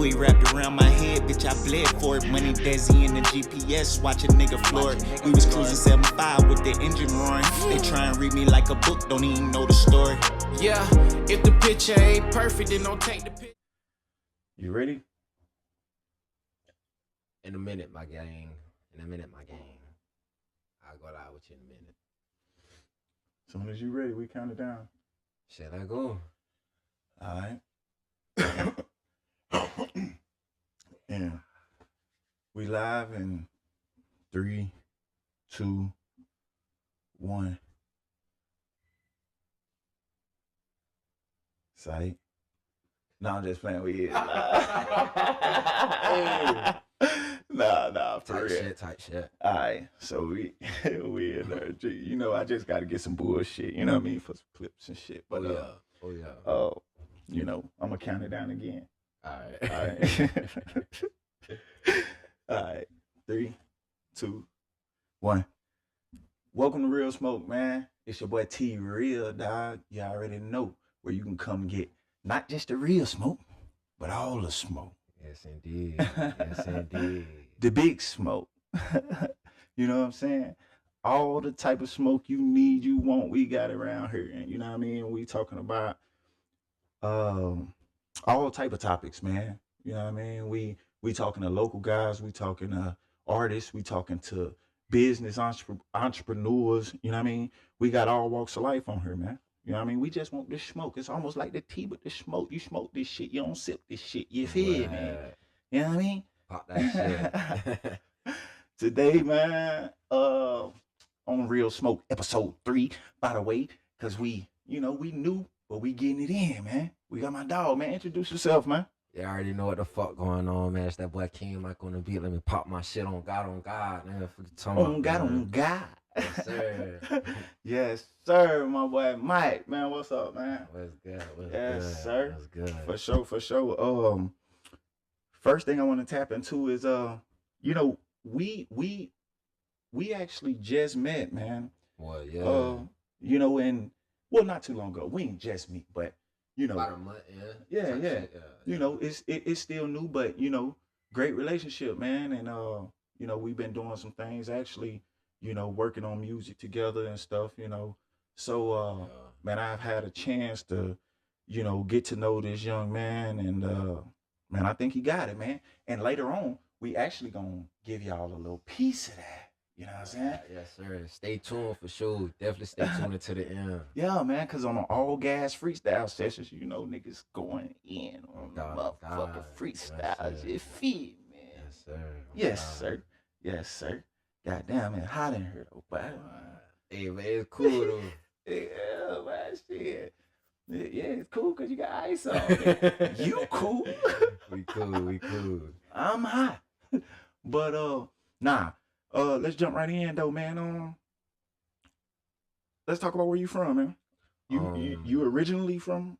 Louis wrapped around my head, bitch, I bled for it. Money Desi in the GPS, watch a nigga floor it. We was cruising 75 with the engine roaring. They try and read me like a book, don't even know the story. Yeah, if the picture ain't perfect, then don't take the picture. You ready? In a minute, my gang. In a minute, my gang. I'll go live with you in a minute. As soon as you ready, we count it down. Shall I go? All right. And we live in 3, 2, 1. Sight. No, I'm just playing. We is live. Hey. Nah, for real. Tight shit. All right, so we in there. You know, I just got to get some bullshit. You know what I mean, for some clips and shit. But you know, I'm gonna count it down again. All right. All right. 3, 2, 1. Welcome to Real Smoke, man. It's your boy T Real, dog. You already know where you can come get not just the real smoke, but all the smoke. Yes, indeed. Yes, indeed. The big smoke. You know what I'm saying? All the type of smoke you need, you want, we got around here. And you know what I mean? We talking about all type of topics, man. You know what I mean? We talking to local guys, we talking to artists, we talking to business entrepreneurs, you know what I mean? We got all walks of life on here, man. You know what I mean? We just want this smoke. It's almost like the tea with the smoke. You smoke this shit, you don't sip this shit. You feel me? You know what I mean? Pop that shit. Today, man, on Real Smoke, episode 3, by the way, because we new, but we getting it in, man. We got my dog, man. Introduce yourself, man. You already know what the fuck going on, man. It's that boy King Mike on the beat. Let me pop my shit on God, man. On God. Yes, sir. Yes, sir, my boy Mike, man. What's up, man? What's good? Yes, sir. What's good? For sure. First thing I want to tap into is you know, we actually just met, man. Well, yeah. You know, not too long ago. We ain't just meet, but you know, about a month, yeah. You know, it's still new, but you know, great relationship, man. And you know, we've been doing some things actually, you know, working on music together and stuff, you know. So man, I've had a chance to, you know, get to know this young man, and man, I think he got it, man. And later on, we actually gonna give y'all a little piece of that. You know what I'm saying? Yes, sir. Stay tuned for sure. Definitely stay tuned until the end. Yeah, man, because on the all gas freestyle sessions, you know, niggas going in on motherfucking freestyles. You feel, man? Yes, sir. Yes, sir. Yes, sir. Goddamn, man, hot in here, though, but hey, man, it's cool, though. Yeah, man, shit. Yeah, it's cool because you got ice on. You cool. We cool. I'm hot. But, let's jump right in, though, man. Let's talk about where you from, man. You originally from?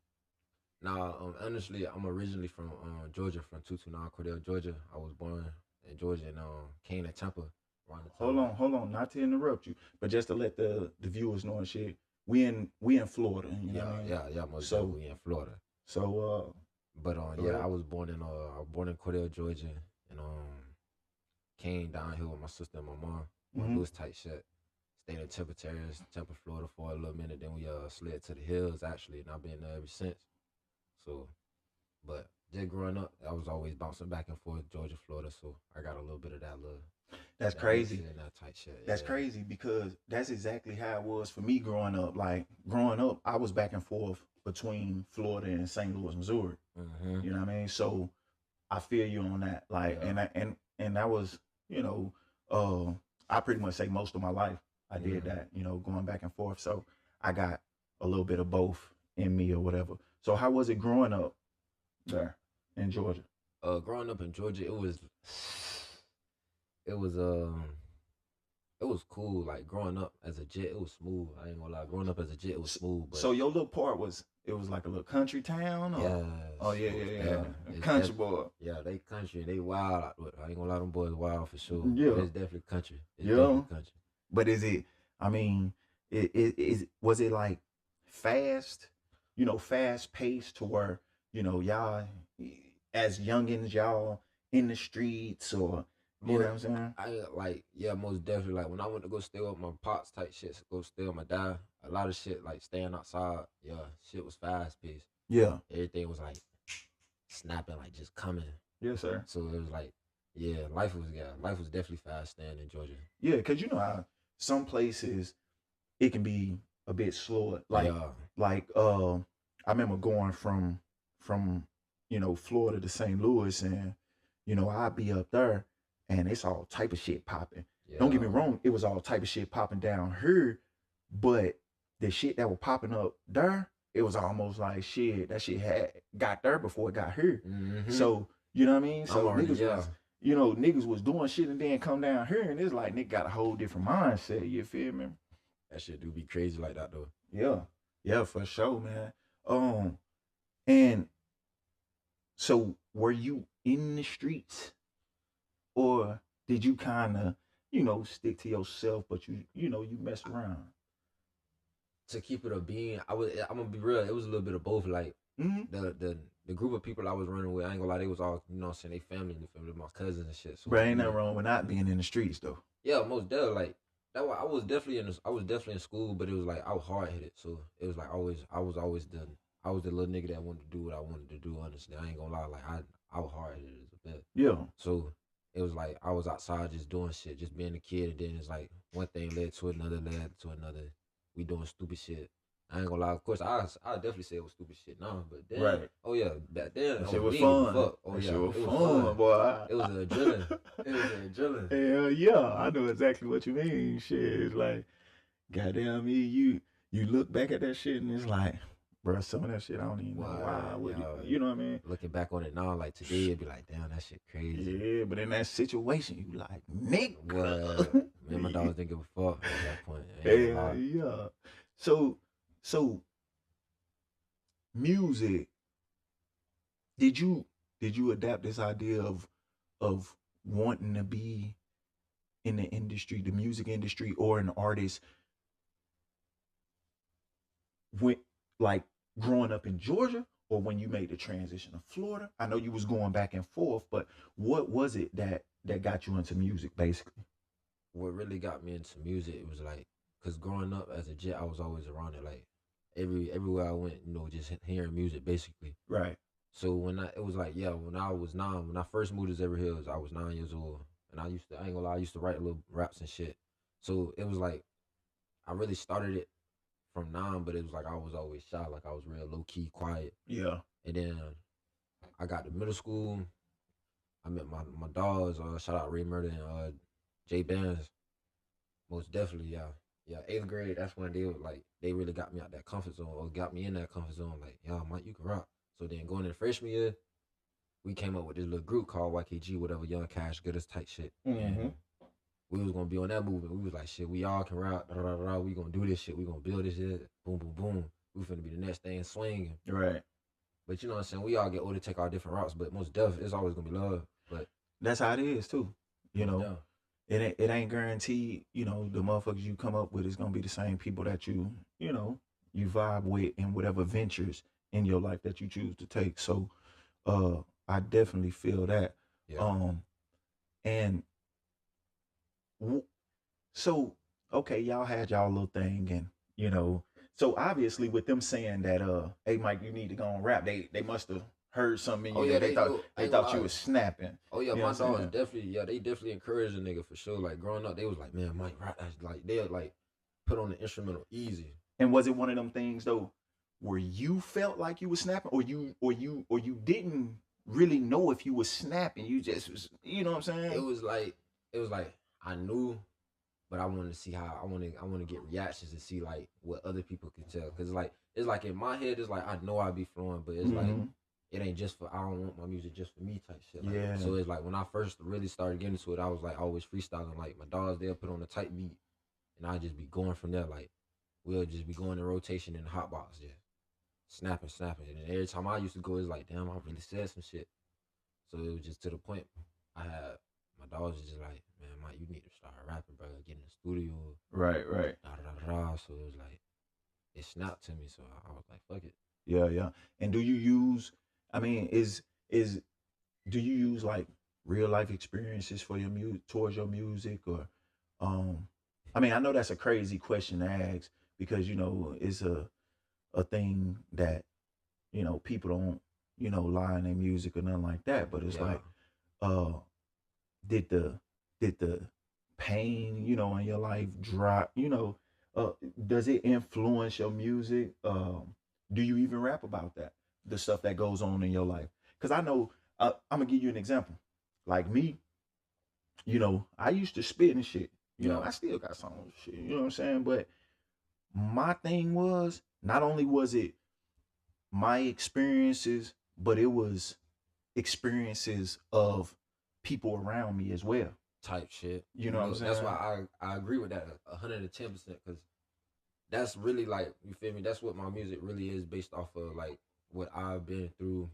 Nah, honestly, I'm originally from Georgia, from 229 Cordell, Georgia. I was born in Georgia and came to Tampa. Hold on, not to interrupt you, but just to let the viewers know and shit. We in Florida, you know what I mean? Yeah, most definitely in Florida. So but I was born in Cordell, Georgia, and came down here with my sister and my mom. It was tight shit. Stayed in Tampa, Florida for a little minute. Then we slid to the hills actually, and I've been there ever since. So, but just growing up, I was always bouncing back and forth, Georgia, Florida. So I got a little bit of that little. That's crazy. That tight shit. That's crazy because that's exactly how it was for me growing up. Like growing up, I was back and forth between Florida and St. Louis, Missouri. Mm-hmm. You know what I mean? So I feel you on that. Like, and that was, you know, I pretty much say most of my life I did that. You know, going back and forth. So I got a little bit of both in me or whatever. So how was it growing up there in Georgia? Growing up in Georgia, it was cool. Like growing up as a jet, it was smooth. I ain't gonna lie. Growing up as a jet, it was smooth. But so your little part was like a little country town? Or? Yeah. Oh yeah. Country boy. Yeah, they country. They wild. I ain't gonna lie, them boys wild for sure. Yeah. It's definitely country. Definitely country. But is it? I mean, was it like fast? You know, fast paced to where you know y'all as youngins, y'all in the streets, or you know what I'm saying? I like, yeah, most definitely. Like when I went to go stay with my pops type shit, go stay with my dad. A lot of shit like staying outside. Yeah, shit was fast paced. Yeah. Everything was like snapping, like just coming. Yes, sir. So it was like, life was definitely fast staying in Georgia. Yeah, because you know how some places it can be a bit slower. I remember going from Florida to St. Louis, and I'd be up there and it's all type of shit popping. Yeah. Don't get me wrong, it was all type of shit popping down here, but the shit that was popping up there, it was almost like shit. That shit had got there before it got here. Mm-hmm. So you know what I mean? So niggas was doing shit and then come down here, and it's like nigga got a whole different mindset. You feel me? That shit do be crazy like that though. Yeah, for sure, man. And so were you in the streets, or did you kind of stick to yourself, but you messed around? To keep it a bean, I'm gonna be real. It was a little bit of both. Like the group of people I was running with, I ain't gonna lie, they was all saying they family, my cousins and shit. So, but ain't nothing wrong with not being in the streets though. Yeah, most definitely. Like that. I was definitely in school, but it was like I was hard headed. So it was like I was always the little nigga that wanted to do what I wanted to do. Honestly, I ain't gonna lie. Like I was hard headed as a bit. Yeah. So it was like I was outside just doing shit, just being a kid, and then it's like one thing led to another. We doing stupid shit. I ain't gonna lie. Of course, I definitely say it was stupid shit now, but then, right. Oh yeah, back then that shit was fun. Oh that yeah, shit was fun, boy. It was an adrenaline. Hell yeah, I know exactly what you mean. Shit, it's like, goddamn me, you look back at that shit and it's like, bro, some of that shit I don't even know why. You know what I mean? Looking back on it now, like today, it'd be like, damn, that shit crazy. Yeah, but in that situation, you like, nigga. What? Man, my dogs didn't give a fuck at that point. Hell yeah. So music, did you adapt this idea of wanting to be in the industry, the music industry, or an artist, when like growing up in Georgia, or when you made the transition to Florida? I know you was going back and forth, but what was it that got you into music basically? What really got me into music, it was like, cause growing up as a jet, I was always around it. Like everywhere I went, just hearing music basically. Right. So when I was 9, when I first moved to Zebra Hills, I was 9 years old, and I ain't gonna lie, I used to write little raps and shit. So it was like, I really started it from 9, but it was like I was always shy, like I was real low key, quiet. Yeah. And then I got to middle school. I met my dogs. Shout out Ray Murder and Jay Bands. Most definitely, yeah. 8th grade, that's when they really got me out that comfort zone, or got me in that comfort zone. Like, yo, Mike, you can rock. So then going into freshman year, we came up with this little group called YKG, whatever, Young Cash, Good as type shit. Mm-hmm. And we was gonna be on that movement. We was like, shit, we all can rap. We gonna do this shit. We gonna build this shit. Boom, boom, boom. We finna be the next thing swinging. Right. But you know what I'm saying? We all get older, take our different routes. But most definitely, it's always gonna be love. But that's how it is too. Yeah. It ain't guaranteed, the motherfuckers you come up with is gonna be the same people that you vibe with in whatever ventures in your life that you choose to take. So I definitely feel that. Yeah. And so okay, y'all had y'all little thing, and so obviously with them saying that hey Mike, you need to go and rap, they must have heard something in you. They thought you was snapping. Oh yeah, my dogs definitely encouraged a nigga for sure. Like growing up, they was like, man, Mike, rap. Like they'll like put on the instrumental easy. And was it one of them things though, where you felt like you was snapping, or you didn't really know if you was snapping? You just was, you know what I'm saying? It was like I knew, but I wanted to see how I want to get reactions and see like what other people could tell. Cause it's like in my head, it's like I know I be flowing, but it's like it ain't just for, I don't want my music just for me type shit. Like, yeah. So it's like when I first really started getting into it, I was like always freestyling. Like my dogs, they'll put on a tight beat, and I just be going from there. Like we'll just be going in rotation in the hot box, just snapping. And every time I used to go, it's like, damn, I really said some shit. So it was just to the point. I had my dogs was just like, man, Mike, you need to start rapping, bro. Get in the studio. Right. So it was like, it snapped to me. So I was like, fuck it. Yeah. And do you use? I mean, is do you use like real life experiences for your music towards your music, or I mean, I know that's a crazy question to ask because it's a thing that people don't lie in their music or nothing like that, but it's like uh did the pain in your life drop, does it influence your music? Do you even rap about that, the stuff that goes on in your life? Because I know, I'm gonna give you an example. Like me, I used to spit and shit. I still got some shit, you know what I'm saying? But my thing was, not only was it my experiences, but it was experiences of people around me as well. Type shit. You know what I'm saying? That's why I agree with that 110%, because that's really like, you feel me? That's what my music really is based off of, like what I've been through,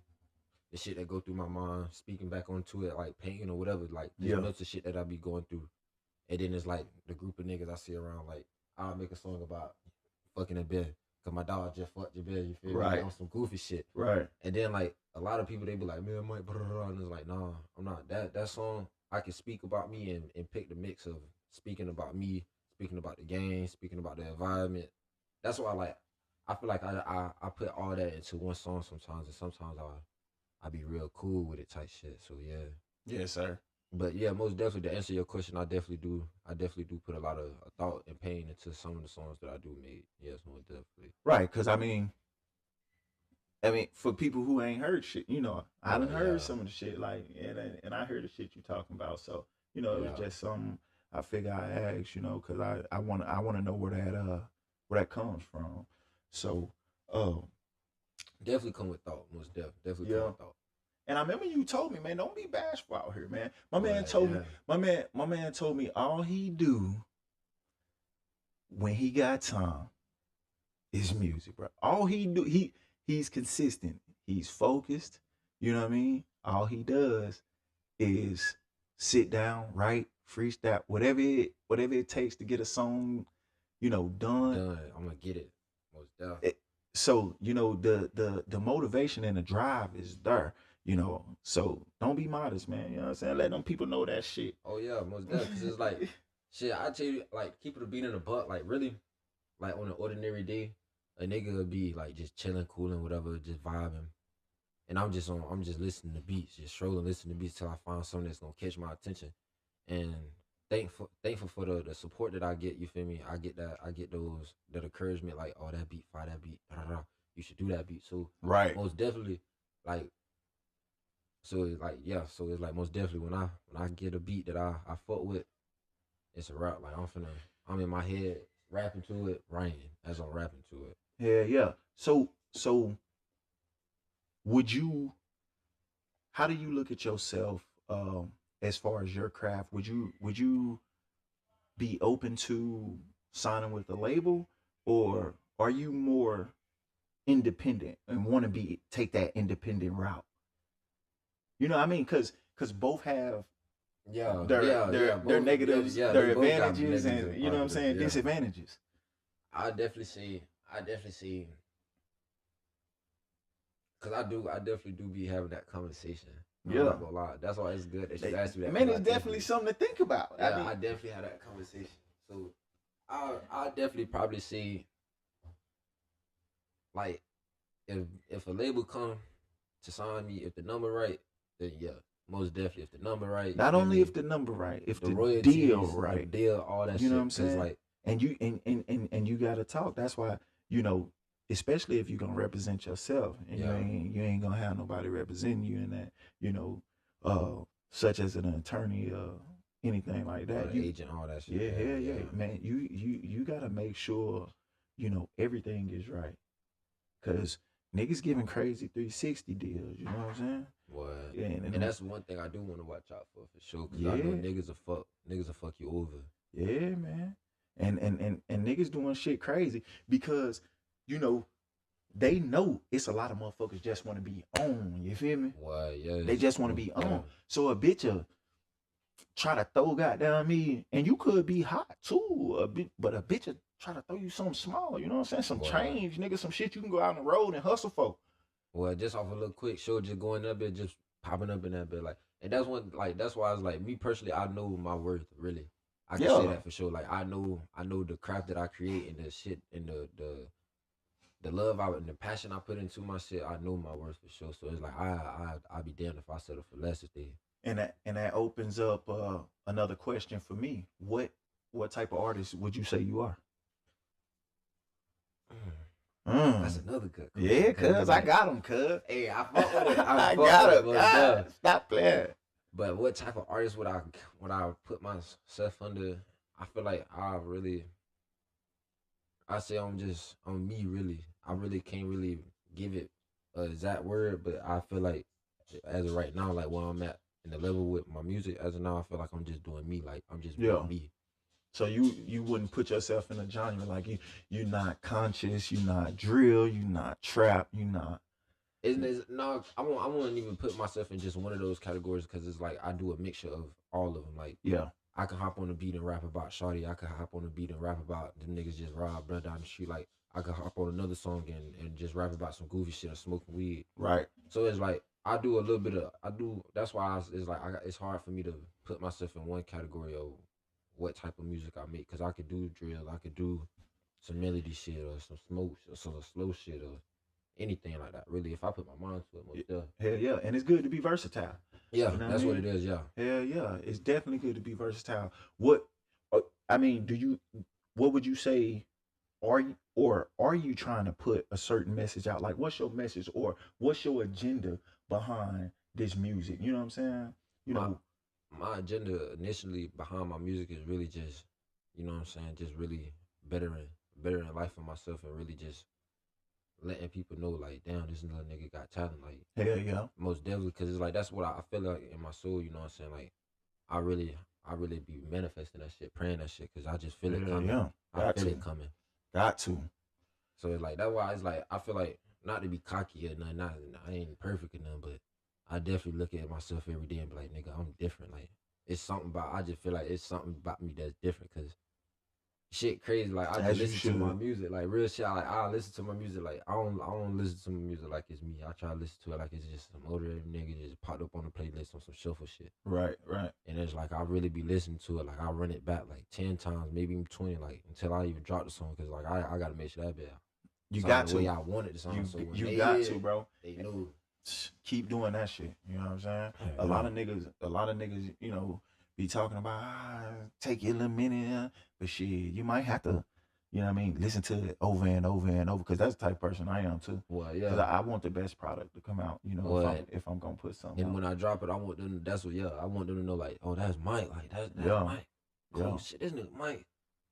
the shit that go through my mind, speaking back onto it, like pain or whatever, like just mental shit that I be going through. And then it's like the group of niggas I see around, like I'll make a song about fucking in bed because my dog just fucked your bed, you feel me? Like, on some goofy shit. Right. And then like a lot of people, they be like, man, Mike, blah, blah, blah. And it's like, nah, I'm not. That song, I can speak about me and pick the mix of speaking about me, speaking about the game, speaking about the environment. That's why I feel like I put all that into one song sometimes, and sometimes I be real cool with it type shit. So yeah. Yes, sir. But yeah, most definitely, to answer your question, I definitely do put a lot of thought and pain into some of the songs that I do make. Yes, most definitely. Right, because I mean, for people who ain't heard shit, I done heard some of the shit, like, and I heard the shit you talking about. So, it was just something I figure I asked, because I want to know where that comes from. So, definitely come with thought, most definitely come with thought. And I remember you told me, man, don't be bashful out here, man. My man told me all he do when he got time is music, bro. All he do, he's consistent. He's focused. You know what I mean? All he does is sit down, write, freestyle, whatever it takes to get a song, done. I'm gonna get it. Most definitely. So, the motivation and the drive is there. So don't be modest, man. You know what I'm saying? Let them people know that shit. Oh yeah, most definitely. Cause it's like, shit, I tell you, like, keep it a beat in the butt. Like, really, like on an ordinary day, a nigga would be like just chilling, cooling, whatever, just vibing, and I'm just listening to beats, just strolling, listening to beats till I find something that's gonna catch my attention. And thankful for the support that I get. You feel me? I get those that encouragement, like, oh, that beat, fire, that beat, you should do that beat. So right, most definitely, like. So it's like, so it's like most definitely when I get a beat that I fuck with, it's a rap. Like I'm in my head rapping to it, writing as I'm rapping to it. Yeah. So how do you look at yourself as far as your craft? Would you be open to signing with a label, or are you more independent and want to take that independent route? You know what I mean? Because both have their negatives, their advantages, and you know what I'm saying, disadvantages. I definitely see, because I definitely do be having that conversation. I'm not gonna lie. That's why it's good that you asked me that. Man, it's definitely something to think about. Yeah, I definitely had that conversation. So I definitely probably see, like, if a label come to sign me, if the number right, then yeah, most definitely. If the number right, not only if the number right, if the deal right, all that shit. You know what I'm saying? Like, and you gotta talk. That's why, especially if you're gonna represent yourself, and you ain't gonna have nobody representing you in that, such as an attorney, anything like that. Agent, all that shit. Yeah. Man, you gotta make sure everything is right, cause niggas giving crazy 360 deals. You know what I'm saying? What? Yeah, and that's one thing I do want to watch out for sure. Cause I know niggas will fuck you over. Yeah, man. And niggas doing shit crazy because, they know it's a lot of motherfuckers just want to be on. You feel me? What? Yeah. They just want to be on. So a bitch try to throw goddamn me, and you could be hot too, but a bitch try to throw you something small. You know what I'm saying? Some change, nigga, some shit you can go out on the road and hustle for. Well, just off a little quick show, just going up there, just popping up in that bit. Like, and that's why it's like me personally, I know my worth really. I can say that for sure. Like I know the craft that I create and the shit and the love and the passion I put into my shit. I know my worth for sure. So it's like I'd be damned if I settle for less if they. And that opens up another question for me. What type of artist would you say you are? That's another good question. Yeah, cuz I got him, cuz. Hey, I fuck with it. I got him. Stop playing. But what type of artist would I put myself under? I feel like I say I'm me really. I really can't really give it an exact word, but I feel like as of right now, like where I'm at in the level with my music, as of now, I feel like I'm just doing me. Like I'm just being me. So you wouldn't put yourself in a genre like you're not conscious, you're not drill, you're not trap, you're not. No, I wouldn't even put myself in just one of those categories because it's like I do a mixture of all of them. Like I can hop on the beat and rap about Shawty. I can hop on the beat and rap about them niggas just robbed blood down the street. Like I could hop on another song and just rap about some goofy shit or smoking weed. Right. So it's like I do a little bit of That's why it's like it's hard for me to put myself in one category of what type of music I make because I could do drill, I could do some melody shit or some smoke or some slow shit or anything like that. Really, if I put my mind to it, most definitely. Hell yeah, and it's good to be versatile. Yeah, you know that's what it is. Yeah. Hell yeah, it's definitely good to be versatile. What would you say? Are you trying to put a certain message out? Like, what's your message or what's your agenda behind this music? You know what I'm saying? My agenda initially behind my music is really just, you know what I'm saying, just really bettering life for myself and really just letting people know, like, damn, this little nigga got talent. Like, hell yeah. Most definitely, because it's like, that's what I feel like in my soul, you know what I'm saying? Like, I really be manifesting that shit, praying that shit, because I just feel it coming. Yeah. I feel it coming. Got to. So it's like, that's why it's like, I feel like, not to be cocky or nothing, I ain't perfect or nothing, but I definitely look at myself every day and be like, nigga, I'm different. Like, it's something about, I just feel like it's something about me that's different, because shit crazy. Like, I just listen to my music, like, real shit. Like, I listen to my music, like, I don't listen to my music like it's me. I try to listen to it like it's just some older nigga just popped up on the playlist on some shuffle shit. Right. And it's like, I really be listening to it, like, I run it back, like, 10 times, maybe even 20, like, until I even drop the song, because, like, I gotta make sure that bit you got the to. way I wanted the song, so when you got to, bro. They know. Keep doing that shit. You know what I'm saying? Yeah. A lot of niggas, you know, be talking about take your little minute, but shit, you might have to, you know what I mean, listen to it over and over and over, because that's the type of person I am too. Well, yeah. Because I want the best product to come out, you know, if I'm gonna put something and out. when I drop it, I want them, I want them to know, like, oh, that's Mike, like, that's Mike. Cool shit, this nigga Mike.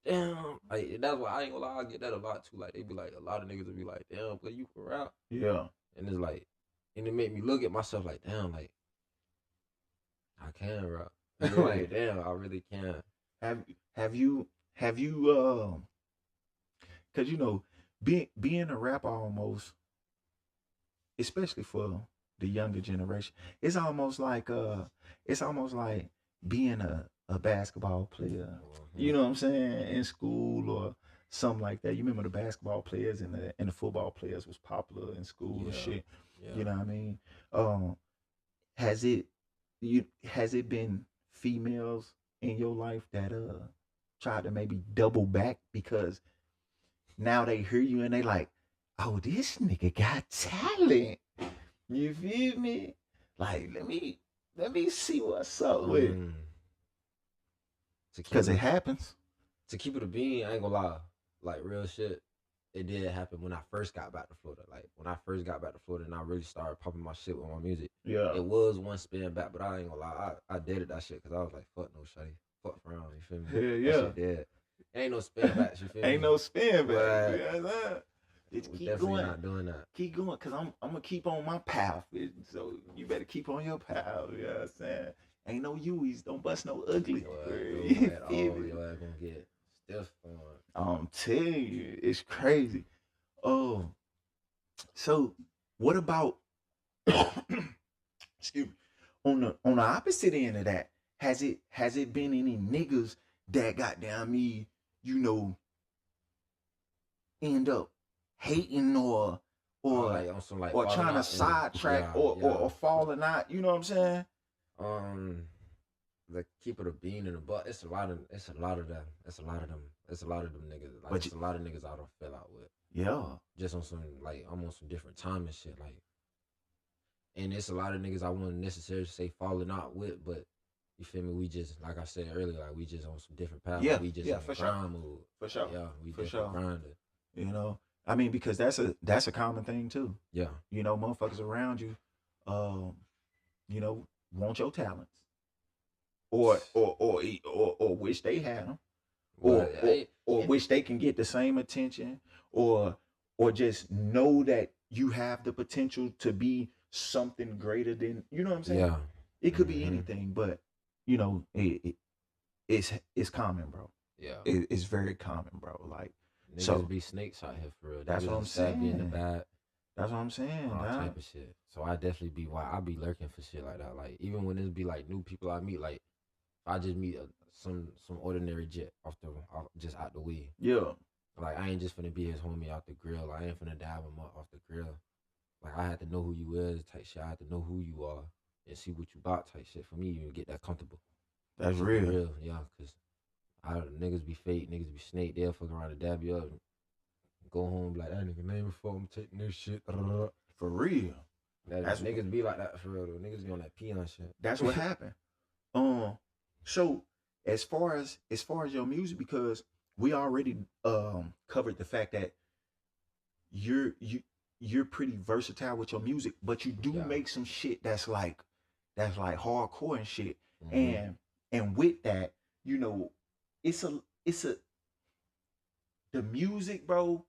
Damn. Like, that's why I ain't gonna lie, I get that a lot too. Like, they be like, a lot of niggas will be like, damn, but you for rap. Yeah. And it's like, and it made me look at myself like, damn, like, I can rap. Like, damn, I really can. Have you because you know, being a rapper almost, especially for the younger generation, it's almost like being a basketball player. Mm-hmm. You know what I'm saying? In school or something like that. You remember the basketball players and the football players was popular in school and shit. Yeah. You know what I mean? Has it been females in your life that tried to maybe double back because now they hear you and they like, oh, this nigga got talent. You feel me? Like, let me see what's up with. Because it happens. To keep it a bean, I ain't gonna lie. Like, real shit, it did happen when I first got back to Florida. Like, when I first got back to Florida and I really started popping my shit with my music. Yeah. It was one spin back, but I ain't gonna lie. I dated that shit because I was like, fuck no, shawty. Fuck around, you feel me? Yeah. That shit dead. Ain't no spin backs, you feel me? Ain't no spin back. Right. Yeah, it's keep definitely going. Not doing that. Keep going, because I'm gonna keep on my path. So you better keep on your path. You know what I'm saying? Ain't no U's. Don't bust no ugly. Your ass gonna get stiff on. I'm telling you, it's crazy. Oh, so what about excuse me, on the opposite end of that, has it been any niggas that goddamn me, you know, end up hating or or like on some like or trying to sidetrack or falling out. You know what I'm saying? The keep it a bean in the butt. It's a lot of them. It's a lot of them niggas. Like it's a lot of niggas I don't fell out with. Yeah. Just on some like I'm on some different time and shit. Like, and it's a lot of niggas I wouldn't necessarily say falling out with, but you feel me? We just like I said earlier, like we just on some different paths. Yeah. Like, we just in for grind mode. For sure. Yeah, we for different sure. grinding. You know, I mean, because that's a common thing too. Yeah. You know, motherfuckers around you, you know, want your talents, or wish they had them, or wish they can get the same attention, or just know that you have the potential to be something greater than, you know what I'm saying? Yeah. It could be anything, but you know, it's common, bro. Yeah. It's very common, bro. Like, niggas so be snakes out here for real. That's niggas what I'm saying. Be in the bad. That's what I'm saying. All type of shit. So I definitely be I be lurking for shit like that. Like even when it be like new people I meet, like I just meet some ordinary jet just out the way. Yeah. Like I ain't just finna be his homie out the grill. I ain't finna dab him up off the grill. Like I had to know who you is type shit. I had to know who you are and see what you about type shit for me to get that comfortable. That's real. Yeah, cause niggas be fake, niggas be snake. They'll fuck around and dab you up and go home like that nigga name before I'm taking this shit. For real. That's niggas be like that for real though. Niggas be on that peon shit. That's what happened. So as far as your music, because we already covered the fact that you're pretty versatile with your music, but you do make some shit that's like hardcore and shit. Mm-hmm. And with that, you know, it's a the music, bro,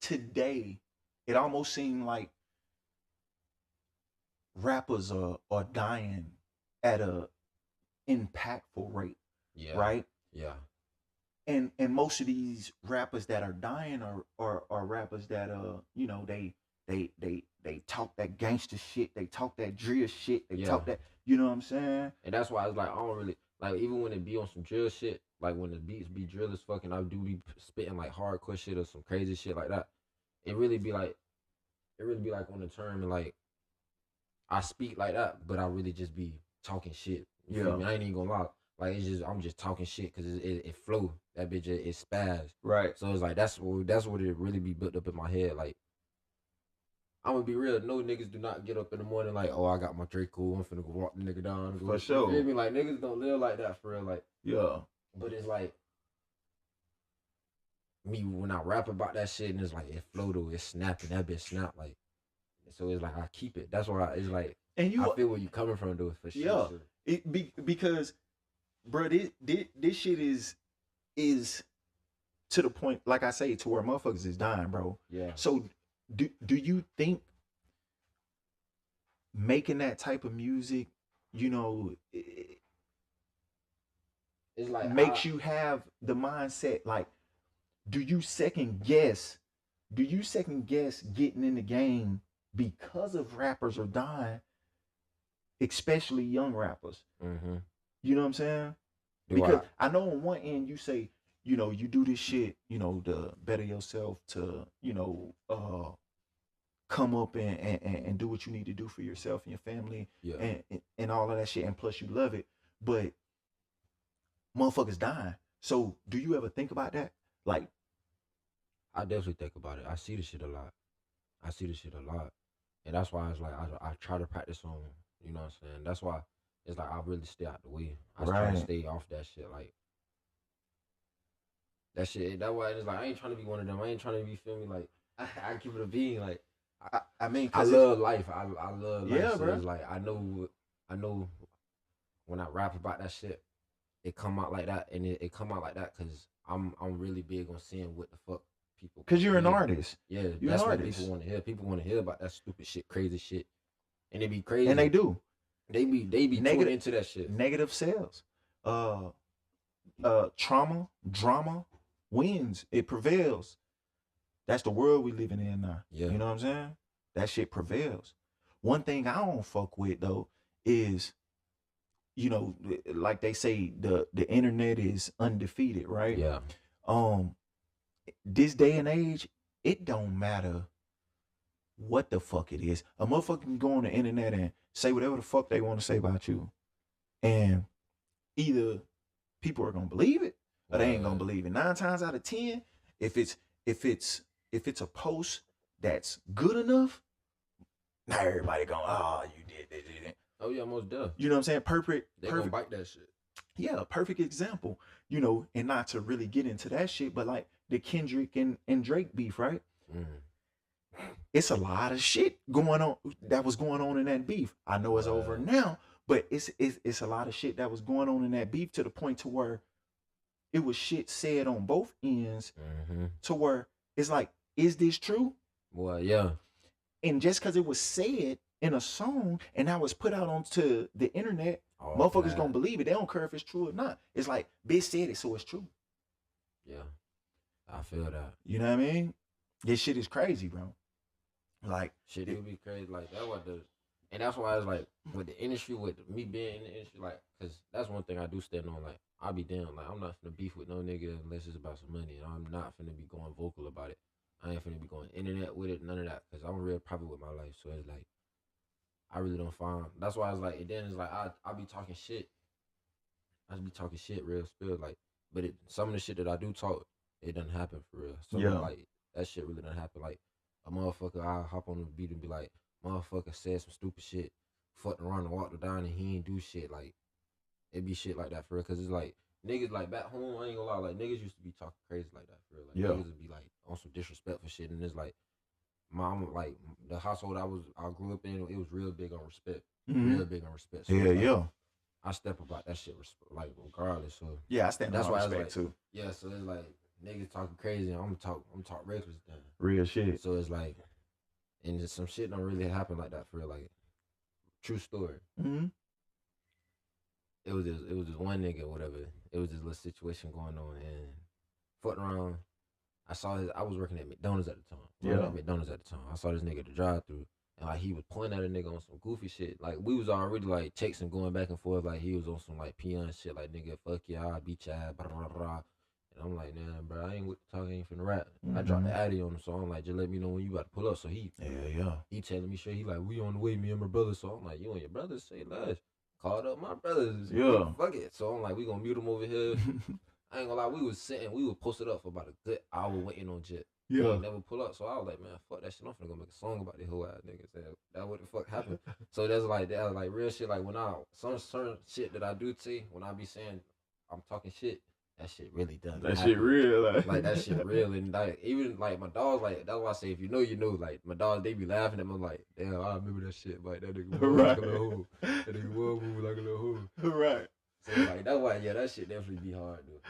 today, it almost seemed like rappers are dying at a impactful rate. Yeah. Right? Yeah. And most of these rappers that are dying are rappers that you know, they talk that gangster shit, they talk that drill shit, they talk that, you know what I'm saying? And that's why it's like I don't really like, even when it be on some drill shit, like when the beats be drill as fucking, I do be spitting like hardcore shit or some crazy shit like that. It really be like on the term, and like I speak like that, but I really just be talking shit. You feel me? I ain't even gonna lie. Like I'm just talking shit because it flow. That bitch it spaz. Right. So it's like that's what it really be built up in my head. Like I'm gonna be real. No niggas do not get up in the morning like, oh, I got my Draco, I'm finna go walk the nigga down. For sure. You feel me? Like niggas don't live like that for real. Like But it's like me when I rap about that shit and it's like it flow though, it's snapping, that bitch snap like. So it's like I keep it. That's why it's like I feel where you coming from though for sure. Yeah. Because bro, this shit is to the point, like I say, to where motherfuckers is dying, bro. Yeah. So do you think making that type of music, you know, it's like makes you have the mindset, like, do you second guess getting in the game because of rappers are dying, especially young rappers? Mm-hmm. You know what I'm saying? Because I know on one end you say, you know, you do this shit, you know, to better yourself, to, you know, come up and do what you need to do for yourself and your family, and all of that shit, and plus you love it, but motherfuckers dying. So do you ever think about that? Like, I definitely think about it. I see this shit a lot. And that's why it's like I try to practice on, you know what I'm saying? That's why it's like I really stay out the way. I try to stay off that shit. Like that shit. That's why it's like I ain't trying to be one of them. I ain't trying to be, feel me, like I keep it a being. Like I mean, I love life. I love life. Yeah, so bro. It's like I know when I rap about that shit, it come out like that, and it come out like that because I'm really big on seeing what the fuck people. Because you're an artist. Yeah, you're that's an what artist. people want to hear. People want to hear about that stupid shit, crazy shit, and it be crazy. And they do. They be tuned into that shit. Negative sales. Trauma, drama wins. It prevails. That's the world we living in now. Yeah. You know what I'm saying? That shit prevails. One thing I don't fuck with though is, you know, like they say, the internet is undefeated, right? Yeah. This day and age, it don't matter what the fuck it is. A motherfucker can go on the internet and say whatever the fuck they want to say about you. And either people are gonna believe it or they ain't gonna believe it. 9 times out of 10, if it's a post that's good enough, not everybody going, oh, you did. Oh yeah, most deaf. You know what I'm saying? Perfect. They gonna bite that shit. Yeah, a perfect example. You know, and not to really get into that shit, but like the Kendrick and Drake beef, right? It's a lot of shit going on that was going on in that beef. I know it's over now, but it's a lot of shit that was going on in that beef to the point to where it was shit said on both ends to where it's like, is this true? Well, yeah. And just because it was said in a song and now it's put out onto the internet, motherfuckers gonna believe it. They don't care if it's true or not. It's like, bitch said it, so it's true. Yeah, I feel that. You know what I mean? This shit is crazy, bro. Like, shit do be crazy. Like, that's what does. And that's why it's like, with the industry, with me being in the industry, like, because that's one thing I do stand on. Like, I'll be down. Like, I'm not finna beef with no nigga unless it's about some money. And I'm not finna be going vocal about it. I ain't finna be going internet with it, none of that. Because I'm real private with my life. So it's like, I really don't find. That's why it's like, and then it's like, I be talking shit. I just be talking shit real spill. Like, but some of the shit that I do talk, it doesn't happen for real. So like, that shit really doesn't happen. Like, a motherfucker, I'll hop on the beat and be like, motherfucker said some stupid shit, fucked around and walked down and he ain't do shit. Like, it be shit like that for real. Cause it's like, niggas like back home, I ain't gonna lie, like niggas used to be talking crazy like that for real. Like niggas would be like on some disrespectful shit. And it's like, mom, like the household I grew up in, it was real big on respect. Real big on respect. So like, I step about that shit like regardless. So yeah, I stand that's on why respect like, too. Yeah, so it's like niggas talking crazy and I'm talk reckless then. Real shit. So it's like, and just some shit don't really happen like that for real. Like, true story. It was this one nigga or whatever. It was this little situation going on and fucking around. I was working at McDonald's at the time. I saw this nigga at the drive-thru and like he was pointing at a nigga on some goofy shit. Like we was already like texting, going back and forth. Like he was on some like peon shit. Like, nigga, fuck you, I'll beat your ass, blah, blah, blah. And I'm like, nah, bro, I ain't with the talk, I ain't finna rap. I dropped the addy on him, so I'm like, just let me know when you about to pull up. So he telling me shit. He like, we on the way, me and my brother. So I'm like, you and your brothers, say less. Called up my brothers. Yeah. Fuck it. So I'm like, we gonna mute him over here. I ain't gonna lie, we was posted up for about a good hour waiting on Jet. Yeah. He never pull up. So I was like, man, fuck that shit. I'm finna go make a song about this whole ass nigga. That what the fuck happened. So that's like real shit. Like when some certain shit that I do see, when I be saying I'm talking shit, that shit really done. That shit real. Like that shit real. And like even like my dogs, like that's why I say if you know, you know. Like my dogs, they be laughing at me. I'm like, damn, I remember that shit. Like that nigga was like a little hoe. That nigga was moving like a little hoe. Right. So like that's why, yeah, that shit definitely be hard, dude.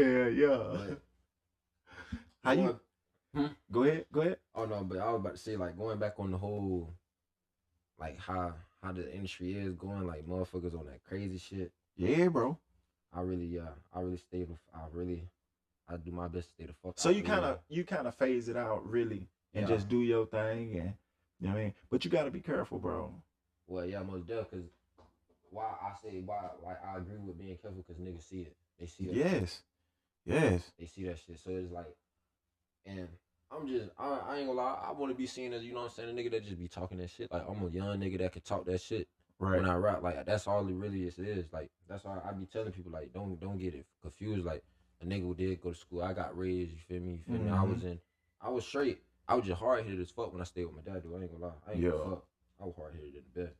Hell yeah. But, how you? Go ahead. Oh no, but I was about to say, like, going back on the whole, like how the industry is going, like motherfuckers on that crazy shit. Yeah, bro. I do my best to stay the fuck. So you kind of phase it out really and just do your thing, and you know what I mean. But you gotta be careful, bro. Well, yeah, most definitely. Cause why I agree with being careful, cause niggas see it. They see it. Yes. They see that shit. So it's like, and I ain't gonna lie, I want to be seen as, you know what I'm saying, a nigga that just be talking that shit. Like, I'm a young nigga that can talk that shit. Right. When I rap, like, that's all it really is. Like, that's why I be telling people, like, don't get it confused. Like, a nigga who did go to school, I got raised, you feel me? I was straight. I was just hard-headed as fuck when I stayed with my dad, dude. I ain't gonna lie. I ain't gonna fuck. I was hard-headed in the bed.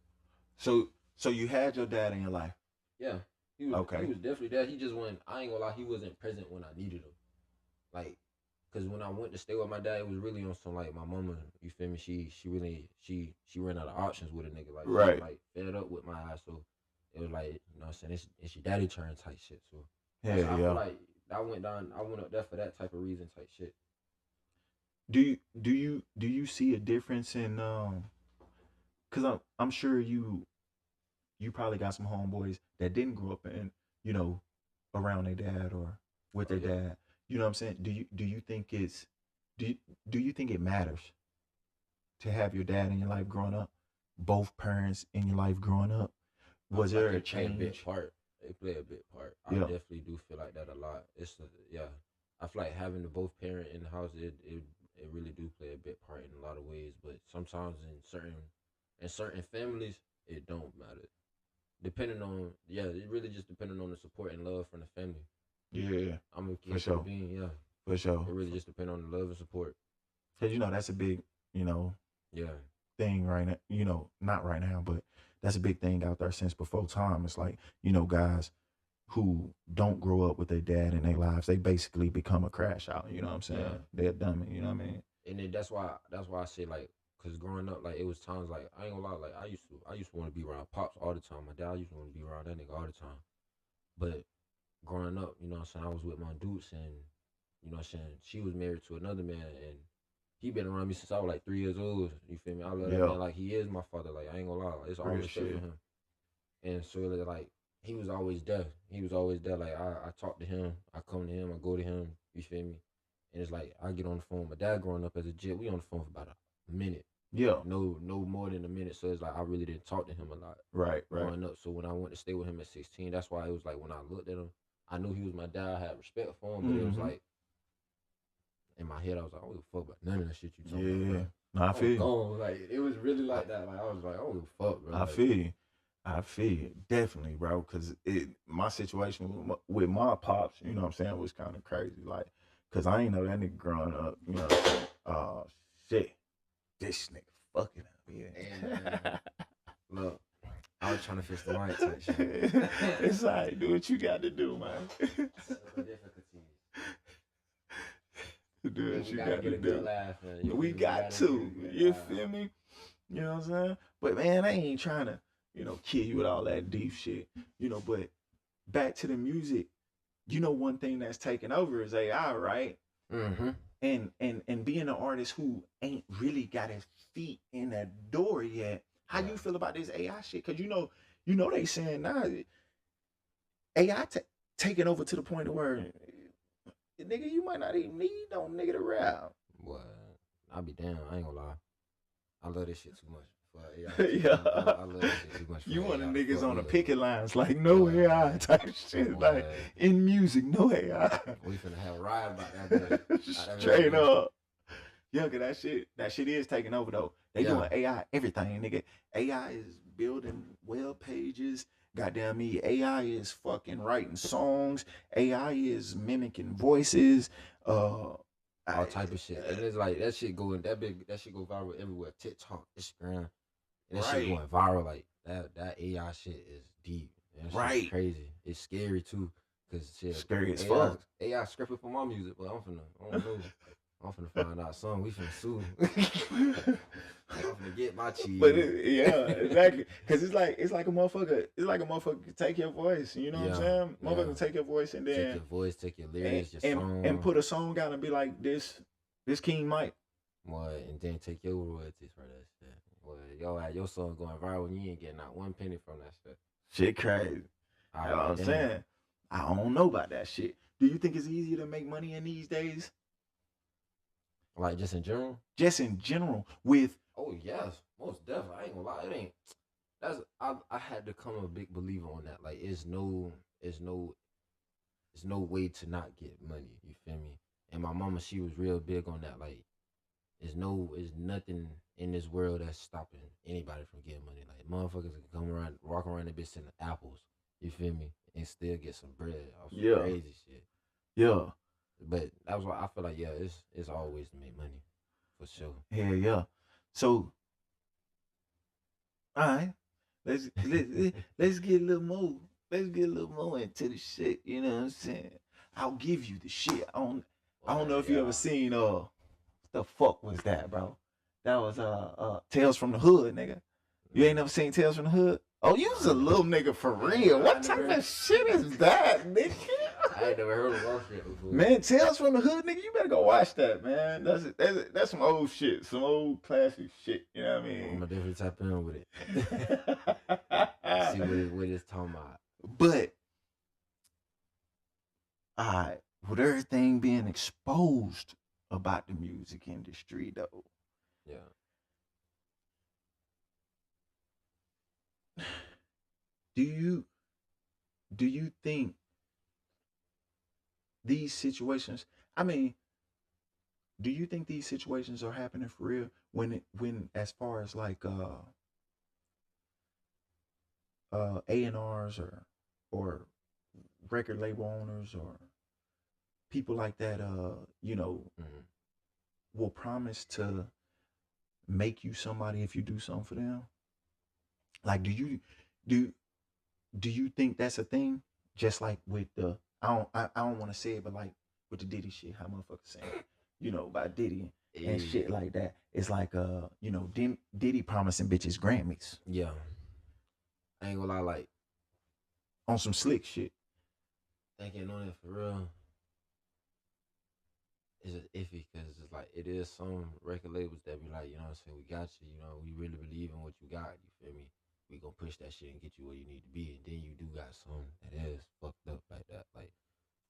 So you had your dad in your life? Yeah. He was definitely there. He just wasn't, I ain't gonna lie, he wasn't present when I needed him. Like, cause when I went to stay with my dad, it was really on some like my mama, you feel me? She ran out of options with a nigga. Like, right. She was, like, fed up with my ass. So it was like, you know what I'm saying, it's your daddy turn type shit. So I feel like I went up there for that type of reason type shit. Do you see a difference in cause I'm sure you probably got some homeboys that didn't grow up in, you know, around their dad or with their dad. You know what I'm saying? Do you think do you think it matters to have your dad in your life growing up? Both parents in your life growing up? Was there a change? They play a big part. I definitely do feel like that a lot. I feel like having the both parent in the house, it really do play a big part in a lot of ways. But sometimes in certain families, it don't matter. Depending on it really just depending on the support and love from the family. Yeah, I'm a for sure. For sure. It really just depends on the love and support. Cause that's a big, thing right now. Not right now, but that's a big thing out there since before time. It's like, guys who don't grow up with their dad in their lives, they basically become a crash out. You know what I'm saying? Yeah. They're a dummy. You know what I mean? And then that's why I say, like, cause growing up, like, it was times like I ain't gonna lie, like I used to want to be around pops all the time. My dad used to want to be around that nigga all the time. But growing up, you know what I'm saying, I was with my dudes, and you know what I'm saying, she was married to another man, and he been around me since I was like 3 years old. You feel me? I love that man like he is my father. Like, I ain't gonna lie, like, it's all respect for him. And so like he was always there. Like I talk to him, I come to him, I go to him. You feel me? And it's like I get on the phone. My dad growing up as a jet, we on the phone for about a minute. Yeah. No more than a minute. So it's like I really didn't talk to him a lot. Right. Growing up. So when I went to stay with him at 16, that's why it was like when I looked at him, I knew he was my dad. I had respect for him, but it was like in my head, I was like, I don't give a fuck about none of that shit you talking about. No, I feel you. Like, it was really like that. Like, I was like, I don't give a fuck, bro. I feel you. Definitely, bro. Cause my situation with my pops, you know what I'm saying, was kind of crazy. Like, cause I ain't know that nigga growing up. You know what I'm saying? Oh shit, this nigga fucking up. Yeah. And look, I was trying to fix the mic type shit. It's like, do what you got to do, man. Do what you got to do. Laugh, man. We got to. You feel me? You know what I'm saying? But man, I ain't trying to, kill you with all that deep shit. But back to the music. One thing that's taken over is AI, right? Mm-hmm. And being an artist who ain't really got his feet in that door yet. How you feel about this AI shit? Cause they saying now AI taking over to the point where nigga, you might not even need no nigga to rap. What? I'll be damn. I ain't gonna lie. I love this shit too much. Yeah. I love this shit too much. You want the niggas on the picket lines like no AI type shit. Like in music, no AI. We finna have a ride about that. Straight up. Yeah, cause that shit is taking over though. They doing AI everything, nigga. AI is building web pages. Goddamn me, AI is fucking writing songs. AI is mimicking voices. All type of shit. And it's like that shit go viral everywhere. TikTok, Instagram. And that shit going viral. Like that AI shit is deep. That crazy. It's scary too. Cause shit, scary as fuck. AI scripted for my music, but I don't know. I'm finna find out something. We finna sue. I'm finna get my cheese. But exactly. Cause it's like a motherfucker. It's like a motherfucker take your voice. You know what I'm saying? Motherfucker take your voice and then take your voice, take your lyrics, your song, and put a song out and be like this King Mike. What? And then take your royalties for that shit. What? Your song going viral and you ain't getting not one penny from that shit. Shit crazy. You know what I'm saying? I don't know about that shit. Do you think it's easier to make money in these days? Like just in general? Just in general with. Oh yes, most definitely. I ain't gonna lie, it ain't. I had to become a big believer on that. Like it's no way to not get money. You feel me? And my mama, she was real big on that. Like there's nothing in this world that's stopping anybody from getting money. Like motherfuckers can come around, walk around and bitch selling apples. You feel me? And still get some bread off some crazy shit. Yeah. But that's why I feel like it's always to make money, for sure. Hell yeah. So, all right, let's get a little more. Let's get a little more into the shit. You know what I'm saying? I'll give you the shit. I don't know if you ever seen what the fuck was that, bro? That was Tales from the Hood, nigga. You ain't never seen Tales from the Hood? Oh, you was a little nigga for real. What type of shit is that, nigga? I ain't never heard of that shit before. Man, Tales from the Hood, nigga, you better go watch that, man. That's some old shit, some old classic shit. You know what I mean? I'm gonna definitely tap in with it. See what it's talking about. But, with everything being exposed about the music industry, though. Yeah. Do you think these situations, I mean, Do you think these situations are happening for real? When as far as like A&Rs or record label owners or people like that, will promise to make you somebody if you do something for them. Like, do do you think that's a thing? Just like with the I don't want to say it, but like with the Diddy shit, how motherfuckers saying, about Diddy and shit like that. It's like Diddy promising bitches Grammys. Yeah. I ain't gonna lie, like on some slick shit. Thinking on it for real. It's just iffy because it's like it is some record labels that be like, you know what I'm saying, we got you, we really believe in what you got, you feel me? We gonna push that shit and get you where you need to be, and then you do got some that is fucked up like that. Like,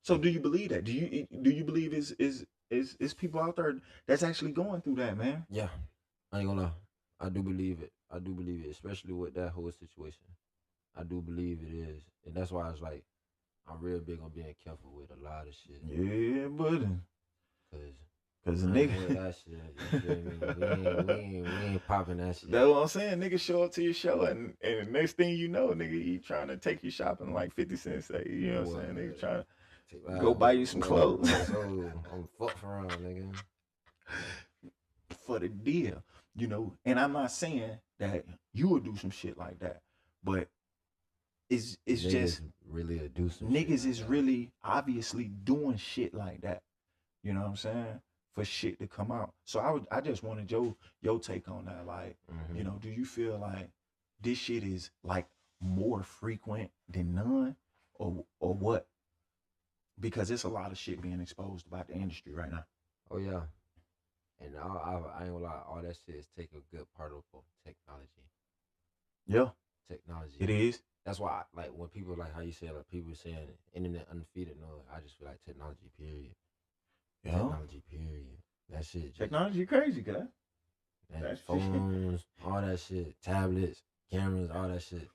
so do you believe that? Do you believe is people out there that's actually going through that, man? Yeah, I ain't gonna lie, I do believe it. I do believe it, especially with that whole situation. I do believe it is, and that's why it's like I'm real big on being careful with a lot of shit. Yeah, buddy. Cause I nigga, ain't that shit. You feel me? We ain't popping that shit. That's what I'm saying. Niggas show up to your show, and the next thing you know, nigga, he trying to take you shopping like 50 cents. You know what I'm saying? Nigga trying to go buy you some clothes. So I'm fucked around, nigga. For the deal, And I'm not saying that you would do some shit like that, but it's niggas just really do some niggas shit is like really obviously doing shit like that. You know what I'm saying? For shit to come out. So I just wanted your take on that. Like, do you feel like this shit is like more frequent than none, or what? Because it's a lot of shit being exposed about the industry right now. Oh yeah, and I ain't gonna lie, all that shit is take a good part of technology. Yeah, technology. It is. That's why, like, when people like how you say, like people saying internet undefeated. No, I just feel like technology. Period. Yeah. Technology. Period. That shit. Technology crazy, guys. That phones, all that shit, tablets, cameras, all that shit.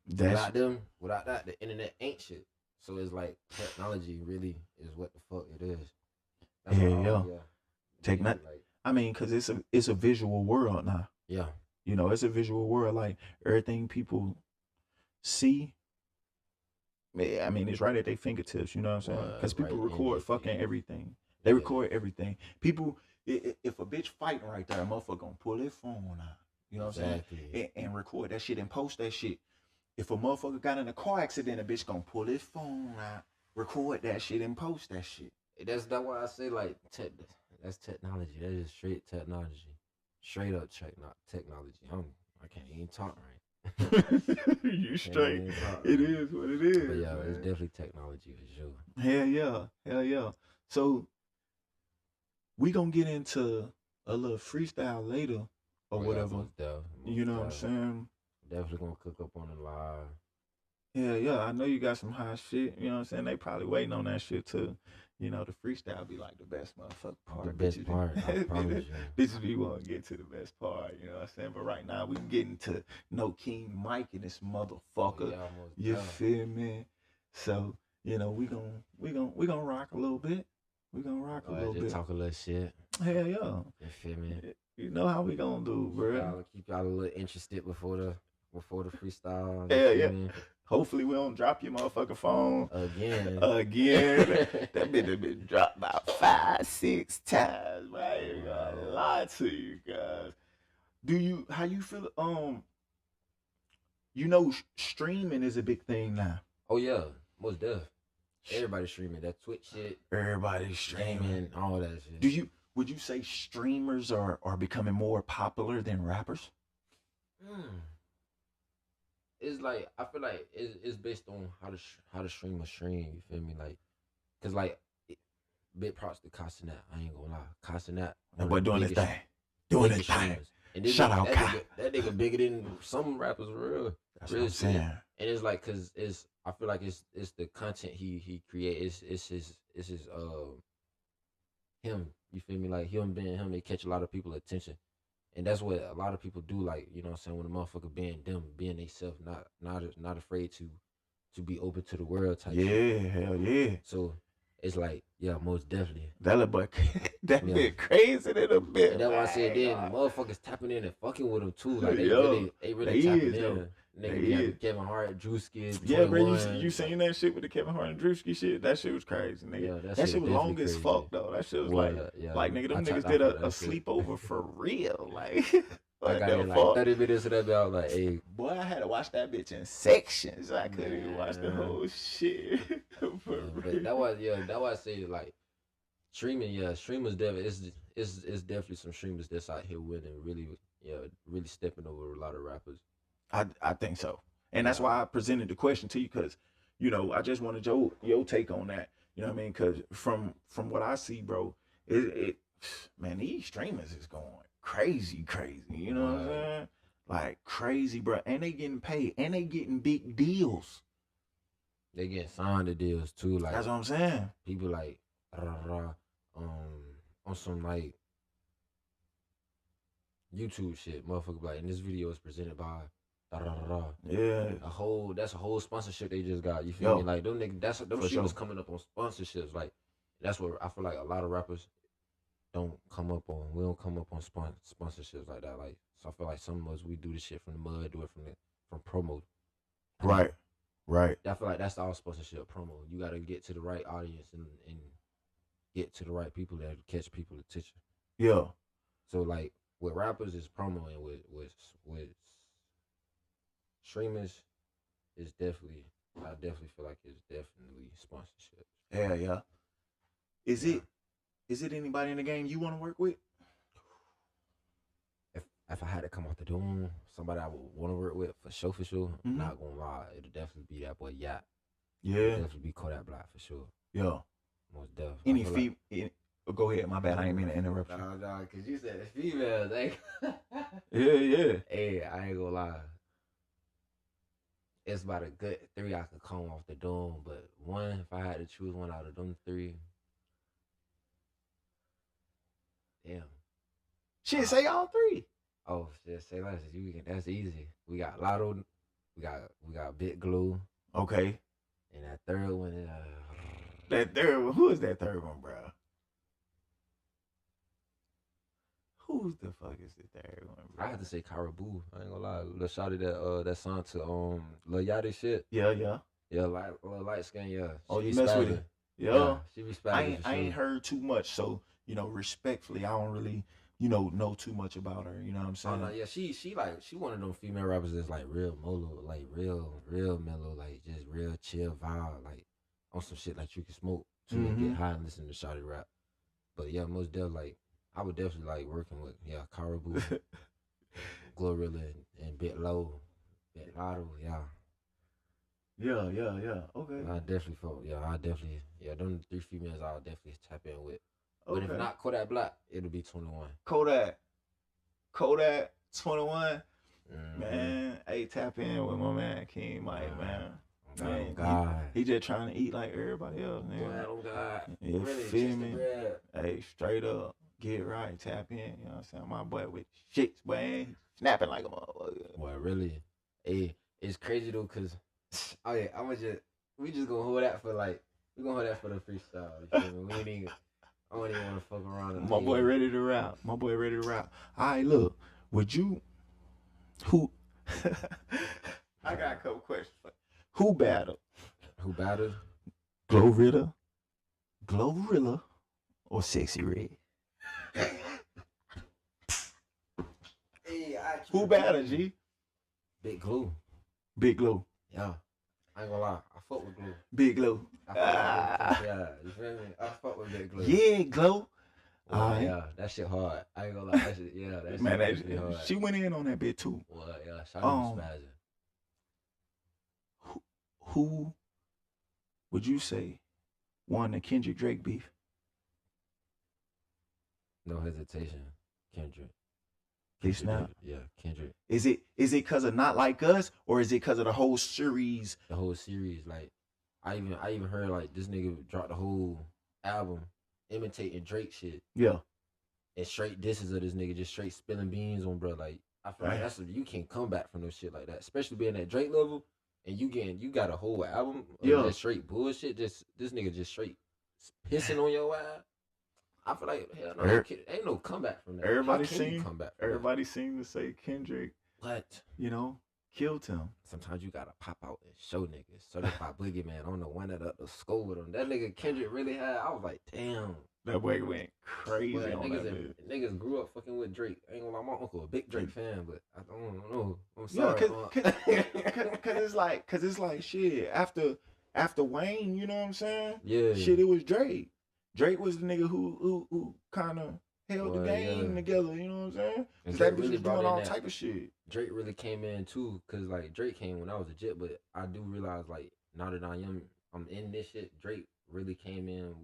Without that, the internet ain't shit. So it's like technology really is what the fuck it is. That's Technology. Like, I mean, cause it's a visual world now. Yeah. It's a visual world. Like everything people see. I mean, it's right at their fingertips. You know what I'm saying? Because people record fucking everything. They record everything. People, if a bitch fighting right there, a motherfucker gonna pull their phone out. You know what I'm saying? And record that shit and post that shit. If a motherfucker got in a car accident, a bitch gonna pull his phone out, record that shit, and post that shit. That's why I say like that's technology. That is straight technology, straight up technology. I can't even talk right. You straight. It is what it is. But yeah, man. It's definitely technology for sure. Hell yeah. So we gonna get into a little freestyle later or whatever. You know what I'm saying? Definitely gonna cook up on the live. Yeah. I know you got some hot shit. You know what I'm saying? They probably waiting on that shit too. The freestyle be like the best motherfucker part. The best part, I promise you. This is we want to get to the best part, you know what I'm saying? But right now we getting to No King Mike and this motherfucker. You feel me? So, we gonna rock a little bit. We gonna rock a little bit. Talk a little shit. Hell yeah. You feel me? You know how we gonna do, bro. Keep y'all a little interested before the freestyle. Yeah. Hopefully we don't drop your motherfucking phone again. That bitch have been dropped about 5-6 times. I ain't gonna lie to you guys. How you feel? Streaming is a big thing now. Oh yeah, most definitely. Everybody streaming that Twitch shit. Everybody's streaming all that shit. Would you say streamers are becoming more popular than rappers? It's like I feel like it's based on how to stream a stream. You feel me? Like, cause like big props to Casanat. I ain't gonna lie, Casanat. That boy doing his thing. And shout out that nigga bigger than some rappers for real. That's what I'm saying. And it's like, cause I feel like it's the content he creates. It's his him. You feel me? Like him being him, it catch a lot of people's attention. And that's what a lot of people do, like, you know what I'm saying, when a motherfucker being them, being they self, not afraid to be open to the world type shit. Hell yeah. So it's like, yeah, most definitely. That little boy, that bit crazy than a bit. And that's why I said then motherfuckers tapping in and fucking with him too. Like they really they tapping is, in. though. Nigga be having Kevin Hart, Drewski, yeah, bro. You seen that shit with the Kevin Hart and Drewski shit? That shit was crazy, nigga. Yeah, that shit was long as fuck though. That shit was like nigga, them niggas did a sleepover for real. Like I got in like 30 minutes of that bit. I was like, hey. Boy, I had to watch that bitch in sections. I couldn't even watch the whole shit. That was I say like streaming, streamers definitely it's definitely some streamers that's out here winning, really stepping over a lot of rappers. I think so. And that's why I presented the question to you, because, you know, I just wanted your take on that. You know what I mean? Because from what I see, bro, man, these streamers is going crazy. You know what I'm saying? Like crazy, bro. And they getting paid. And they getting big deals. They getting signed to deals too. Like that's what I'm saying. People like on some like YouTube shit, motherfucker. Like, and this video is presented by yeah. That's a whole sponsorship they just got. You feel me? Like them niggas, them shit was coming up on sponsorships. Like that's what I feel like a lot of rappers don't come up on. We don't come up on sponsorships like that. Like, so I feel like some of us, we do this shit from the mud, do it from promo. Right. I feel like that's all sponsorship, promo. You gotta get to the right audience and get to the right people that catch people's attention. Yeah. So like with rappers is promo, and with streamers is definitely, I definitely feel like it's definitely sponsorship. Yeah. Is it anybody in the game you want to work with? If I had to come out the door, somebody I would want to work with for sure. Mm-hmm. Not gonna lie, it'll definitely be that boy Yacht. Yeah. It'll definitely be Kodak Black for sure. Yeah. Most definitely. Any female? Go ahead. My bad. I ain't mean to interrupt you. No, cause you said females. Yeah. Hey, I ain't gonna lie. It's about a good 3 I could come off the dome, but one, if I had to choose one out of them 3, damn. Shit, say all 3. Oh shit, say less. That's easy. We got Lotto, we got Big Glue. Okay. And that third one is that third one. Who is that third one, bro? Who's the fuck is the third one, bro? I have to say Caribou. I ain't gonna lie. Lil Shawty that song to Lil Yachty shit. Yeah. Yeah, light skin, yeah. Oh, you mess with it? Yeah. She be spazzing. I ain't heard too much, so respectfully, I don't really know too much about her. You know what I'm saying? Oh no, yeah, she one of them female rappers that's like real mellow, like real mellow, like just real chill vibe, like on some shit like you can smoke to get high and listen to Shawty rap. But yeah, most definitely, like I would definitely like working with Caribou, Glorilla, and Bit Low, Bit Lotto, yeah. Yeah. Okay. I definitely felt, them 3 females I'll definitely tap in with. But if not Kodak Black, it'll be 21. Kodak 21. Man, hey, tap in with my man King Mike, man. God. He just trying to eat like everybody else, nigga. Oh God. You really, feel me? Hey, straight up, get right, tap in. You know what I'm saying? My boy with shits, boy, snapping like a motherfucker. Boy, really? Hey, it's crazy though, cause we just gonna hold that for the freestyle. You feel me? I don't even want to fuck around. My boy ready to rap. All right, look. Would you? Who? I got a couple questions. Who battled? Glorilla, or Sexy Red? Who battled, G? Big Glue. Yeah. I ain't gonna lie. I fuck with Glue. Big Glue. Yeah, you feel me? I fuck with Big Glue. Yeah, Glow. Yeah, that shit hard. I ain't gonna lie. That shit, man, that hard. She went in on that bit too. Well, yeah, shout out to Spazzer. Who would you say won the Kendrick Drake beef? No hesitation, Kendrick. This now? Yeah, Kendrick. Is it because of Not Like Us, or is it because of the whole series? The whole series, like I even heard like this nigga dropped the whole album imitating Drake shit. Yeah. And straight disses of this nigga, just straight spilling beans on bro. Like I feel like you can't come back from no shit like that, especially being at Drake level, and you got a whole album of that straight bullshit. Just this nigga just straight pissing on your ass, I feel like hell no, ain't no comeback from that. Everybody seemed to say Kendrick, what? Killed him. Sometimes you gotta pop out and show niggas. Certified Boogeyman on the one that up the school with him. That nigga Kendrick really had. I was like, damn. That boy went crazy on niggas grew up fucking with Drake. I ain't gonna lie, my uncle a big Drake fan, but I don't know. I'm sorry. Yeah, cause it's like shit. After Wayne, you know what I'm saying? Yeah. Shit, it was Drake. Drake was the nigga who kind of held the game together. You know what I'm saying? Cause that bitch was doing all type of shit. Drake really came in too, cause like Drake came when I was a jit, but I do realize like now that I'm in this shit, Drake really came in.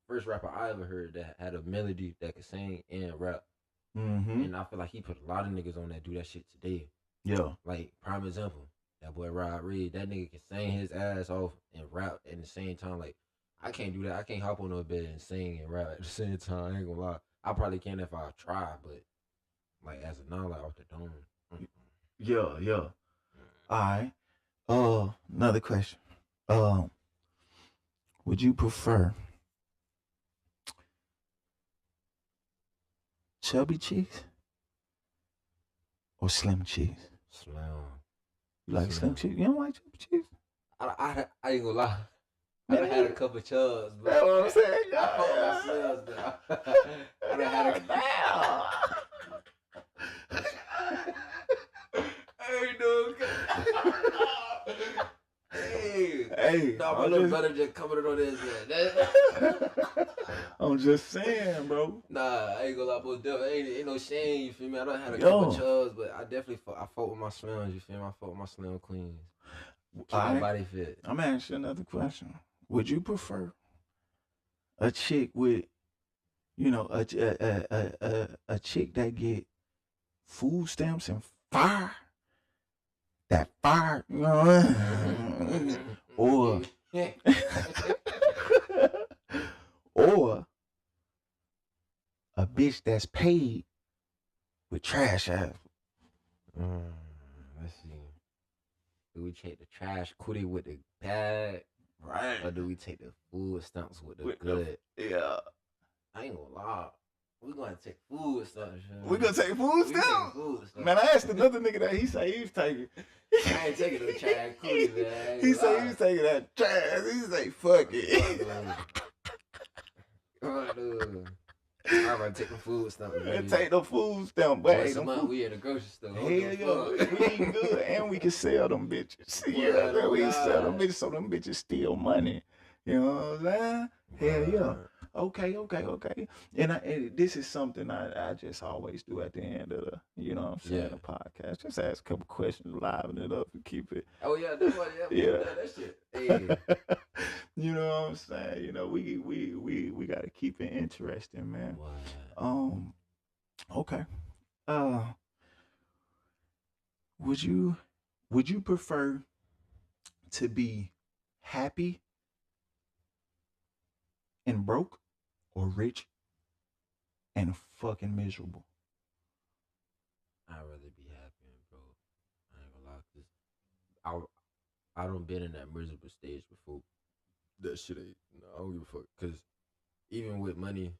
First rapper I ever heard that had a melody that could sing and rap. Mm-hmm. And I feel like he put a lot of niggas on that do that shit today. Yeah. Like, prime example, that boy Rod Reed, that nigga can sing his ass off and rap at the same time. Like, I can't do that. I can't hop on no bed and sing and rap at the same time. I ain't gonna lie. I probably can if I try, but like as a non like off the dome. Yeah. All right. Another question. Would you prefer chubby cheeks or slim cheeks? Slim. You like slim cheeks? You don't like chubby cheeks? I ain't gonna lie. I done had a couple chubs, but that's what I'm saying. I fuck my slims, but I done had a Hey, dude. Hey. No, my little brother just coming on this, man. I'm just saying, bro. Nah, I ain't gonna lie, but ain't no shame, you feel me? I done had a couple chubs, but I definitely I fought with my slims, you feel me? I fought with my slim queens. Keep my body fit. I'm gonna ask you another question. Would you prefer a chick with, a chick that get food stamps and fire? That fire, you know, or a bitch that's paid with trash ass. Let's see. Do we take the trash cootie with the bag? Right. Or do we take the food stamps with the good? Yeah. I ain't gonna lie. We're gonna take food stamps. We're gonna take food stamps? Man, I asked another nigga that he said he was taking. I ain't taking the trash cootie, man. He said he was taking that trash. He said, fuck it. I'm gonna take the food stamp. Take the food stamp, but once a month we in the grocery store. Hell yeah, we eat good, and we can sell them bitches. We can sell them bitches, so them bitches steal money. You know what I'm saying? Hell yeah. Okay. And this is something I just always do at the end of the, the podcast. Just ask a couple questions, liven it up, and keep it. Oh yeah, that's what. Yeah. That shit. Hey. You know what I'm saying? We gotta keep it interesting, man. Wow. Okay. Would you prefer to be happy and broke, or rich and fucking miserable? I'd rather be happy and broke. I ain't gonna lie, 'cause I don't been in that miserable stage before. That shit ain't. I don't give a fuck. 'Cause even with money,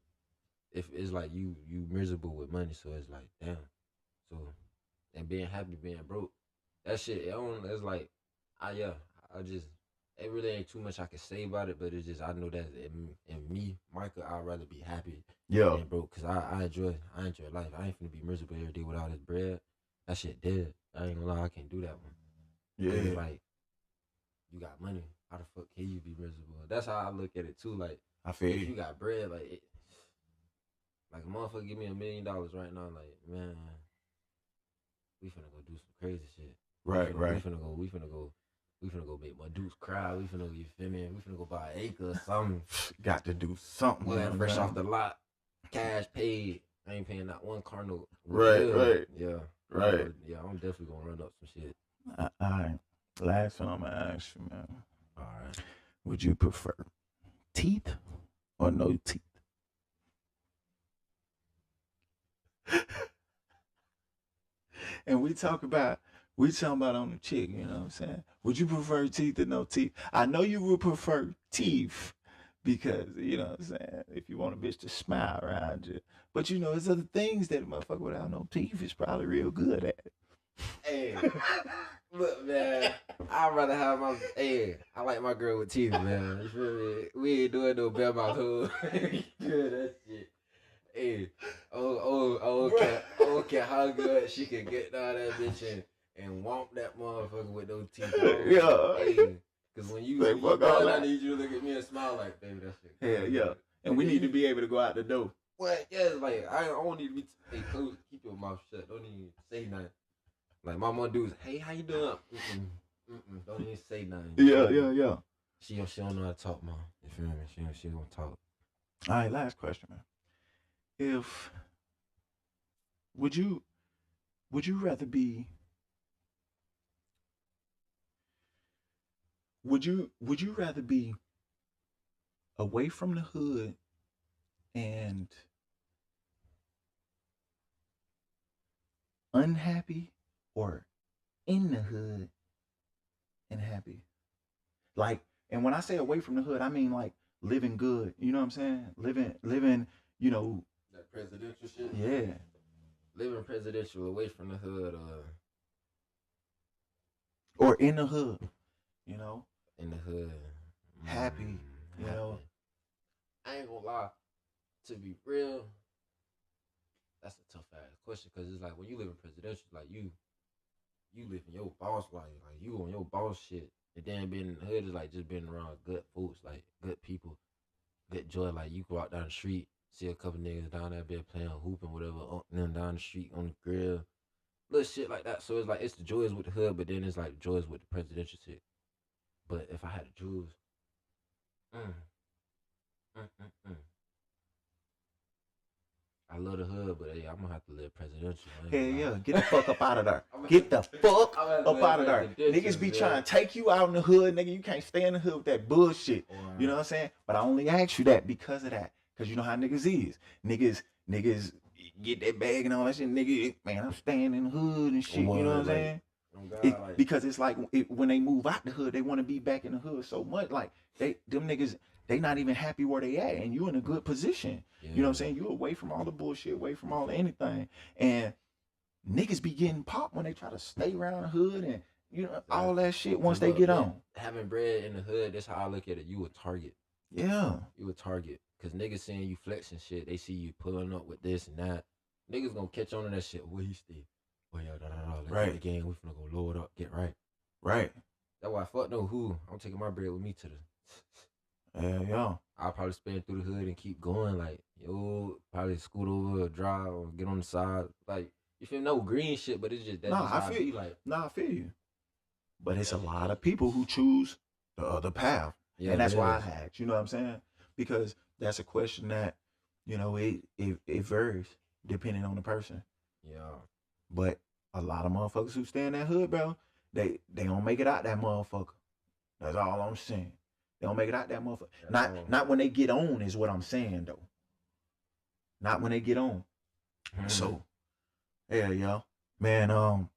if it's like you miserable with money, so it's like damn. So and being happy, being broke, that shit. It's like, it really ain't too much I can say about it, but it's just I know that in me, Michael, I'd rather be happy than broke, cause I enjoy life. I ain't finna be miserable every day with all this bread. That shit dead. I ain't gonna lie, I can't do that one. Yeah. Like, you got money, how the fuck can you be miserable? That's how I look at it too. Like, I feel if you got bread, like a motherfucker give me $1 million right now, like, man, we finna go do some crazy shit. Right. We finna go make my dudes cry. We finna, you feel me? We finna go buy an acre or something. Got to do something. Well, fresh off the lot, cash paid. I ain't paying not one car note. Right. Yeah. Right. Yeah, I'm definitely gonna run up some shit. All right. Last one I'm gonna ask you, man. All right. Would you prefer teeth or no teeth? And we talk about on the chick, you know what I'm saying? Would you prefer teeth or no teeth? I know you would prefer teeth Because, you know what I'm saying, if you want a bitch to smile around you. But, you know, there's other things that a motherfucker without no teeth is probably real good at. Hey, look, man, I'd rather have my, I like my girl with teeth, man. You feel me? We ain't doing no bare mouth hole. Good, that shit. Hey, okay, how good she can get down that bitch and womp that motherfucker with no teeth. Yeah. Hey, cause when you fuck done, all I that. need you to look at me and smile like, baby, that shit. Hell yeah. And we need to be able to go out the door. What? Yeah, like, I don't need to be, hey, close, keep your mouth shut. Don't even say nothing. Like, my mom dudes, hey, how you doing? Don't even say nothing. Yeah. She don't know how to talk, mom. You feel me? She don't talk. All right, last question, man. Would you rather be would you rather be away from the hood and unhappy, or in the hood and happy? Like, and when I say away from the hood, I mean like living good. You know what I'm saying? Living, you know. That presidential shit? Yeah. Living presidential away from the hood, or in the hood, you know. In the hood. Happy, you know. I ain't gonna lie. To be real, that's a tough ass question, because it's like when you live in presidential, like you live in your boss life, like you on your boss shit. And then being in the hood is like just being around good folks, like good people, good joy. Like you go out down the street, see a couple niggas down there playing hooping, whatever, them down the street on the grill, little shit like that. So it's like it's the joys with the hood, but then it's like the joys with the presidential shit. But if I had to choose, I love the hood, but hey, I'm gonna have to live presidential. Hell yeah, get the fuck up out of there. Get the fuck up out of there. Niggas be trying to take you out in the hood, nigga. You can't stay in the hood with that bullshit. You know what I'm saying? But I only ask you that because of that. Because you know how niggas is. Niggas get that bag and all that shit. Nigga, man, I'm staying in the hood and shit. You know what I'm saying? Because it's like when they move out the hood, they want to be back in the hood so much. Like them niggas, they not even happy where they at, and you in a good position. Yeah. You know what I'm saying? You away from all the bullshit, away from all anything, and niggas be getting popped when they try to stay around the hood and you know all that shit. Once they get on having bread in the hood, that's how I look at it. You a target. Yeah, you a target, cause niggas seeing you flexing shit. They see you pulling up with this and that. Niggas gonna catch on to that shit. Where he stay? Well, yeah, right. The game, we finna go load up, get right. Right. That's why fuck no who. I'm taking my bread with me to the. Yeah. I'll probably spin through the hood and keep going. Like, yo, probably scoot over or drive or get on the side. Like, you feel no green shit, but it's just that. I feel you. But it's a lot of people who choose the other path. Yeah, and that's why I asked. You know what I'm saying? Because that's a question that, you know, it varies depending on the person. Yeah. But a lot of motherfuckers who stay in that hood, bro, they don't make it out that motherfucker. That's all I'm saying. They don't make it out that motherfucker. Not when they get on is what I'm saying though. Not when they get on. Mm-hmm. So, yeah, man.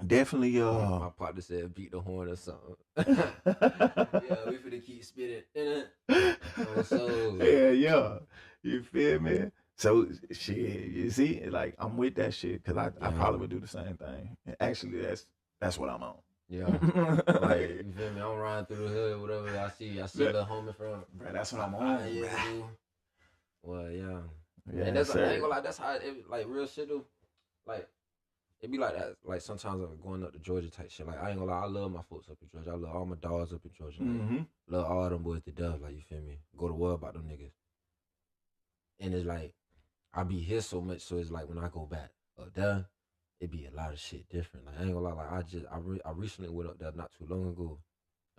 Definitely. My partner said beat the horn or something. Yeah, we finna keep spinning. Yeah. You feel me? So shit, you see, like I'm with that shit because I probably would do the same thing. And actually, that's what I'm on. Yeah, like you feel me? I'm riding through the hood, whatever I see a little homie from. Bro, that's what I'm on. Well, yeah, and that's I ain't gonna lie, that's how it like real shit do. Like it be like that. Like sometimes I'm going up to Georgia type shit. Like I ain't gonna lie, I love my folks up in Georgia. I love all my dogs up in Georgia. Like, love all them boys to death. Like you feel me? Go to war about them niggas. And it's like. I be here so much, so it's like when I go back up there, it be a lot of shit different. Like I ain't gonna lie, like I recently went up there not too long ago,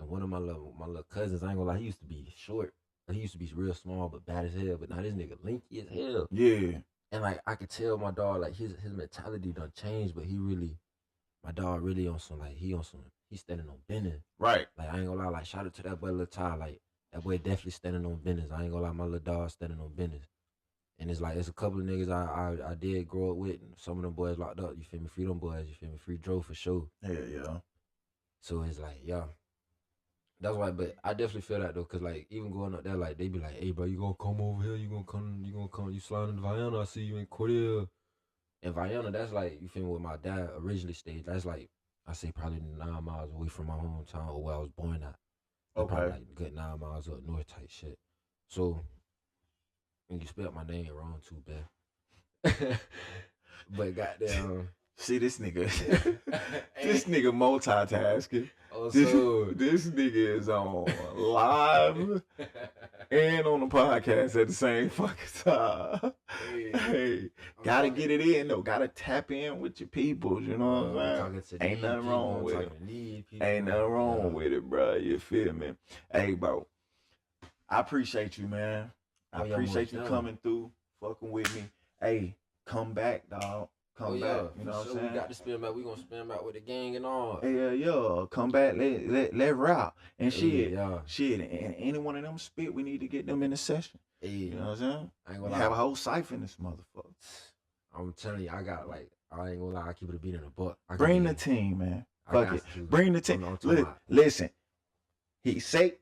and one of my little cousins, I ain't gonna lie, he used to be short, he used to be real small but bad as hell. But now this nigga linky as hell. Yeah. And like I could tell my dog like his mentality done changed, but my dog really on some he's standing on business. Right. Like I ain't gonna lie, like shout out to that boy Lil Ty, like that boy definitely standing on business. I ain't gonna lie, my little dog standing on business. And it's like, it's a couple of niggas I did grow up with. And some of them boys locked up, you feel me? Free them boys, you feel me? Free Dro for sure. Yeah. So it's like, yeah. That's why, but I definitely feel that though, cause like even going up there, like they be like, "Hey, bro, you gonna come over here? You gonna come? You sliding to Vienna? I see you in Cordell." And Vienna, that's like, you feel me, where my dad originally stayed. That's like, I say probably 9 miles away from my hometown or where I was born at. That's probably like good 9 miles up north type shit. So, and you spelled my name wrong too, man. But goddamn. See this nigga. This nigga multitasking. Oh, this nigga is on live and on the podcast at the same fucking time. Hey, gotta get it in though. Gotta tap in with your people. You know what I'm saying? Ain't nothing wrong with it. Ain't nothing wrong with it, bro. You feel me? Hey, bro. I appreciate you, man. I appreciate you coming through, fucking with me. Hey, come back, dog. Come back, you know what I'm saying? We got to spin back. We gonna spin back with the gang and all. Yeah. Come back, let rap and shit. And any one of them spit, we need to get them in the session. You know what I'm saying? I ain't gonna have a whole cipher in this motherfucker. I'm telling you, I ain't gonna lie, I keep it a beat in the butt. Bring the team, man. Fuck it. Bring the team. Listen.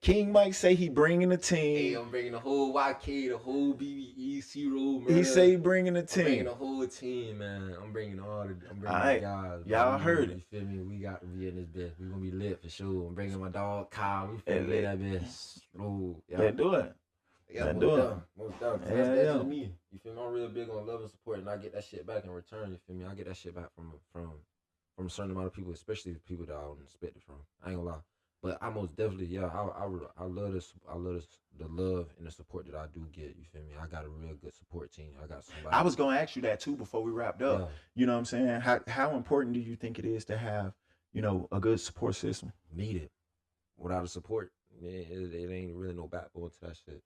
King might say he bringing the team. Hey, I'm bringing the whole YK, the whole BBE, C-Roll, man. He say he bringing the team. I'm bringing the whole team, man. I'm bringing the guys. Y'all heard it. You feel me? We got to be in this bitch. We gonna be lit for sure. I'm bringing my dog Kyle. We feel me? That bitch. Let's do it. Yeah, most done. That's just me. You feel me? I'm real big on love and support, and I get that shit back in return. You feel me? I get that shit back from a certain amount of people, especially the people that I don't expect it from. I ain't gonna lie. But I most definitely, I love this. I love the love and the support that I do get. You feel me? I got a real good support team. I got somebody. I was gonna ask you that too before we wrapped up. Yeah. You know what I'm saying? How important do you think it is to have, a good support system? Need it. Without a support, man, it ain't really no backbone to that shit.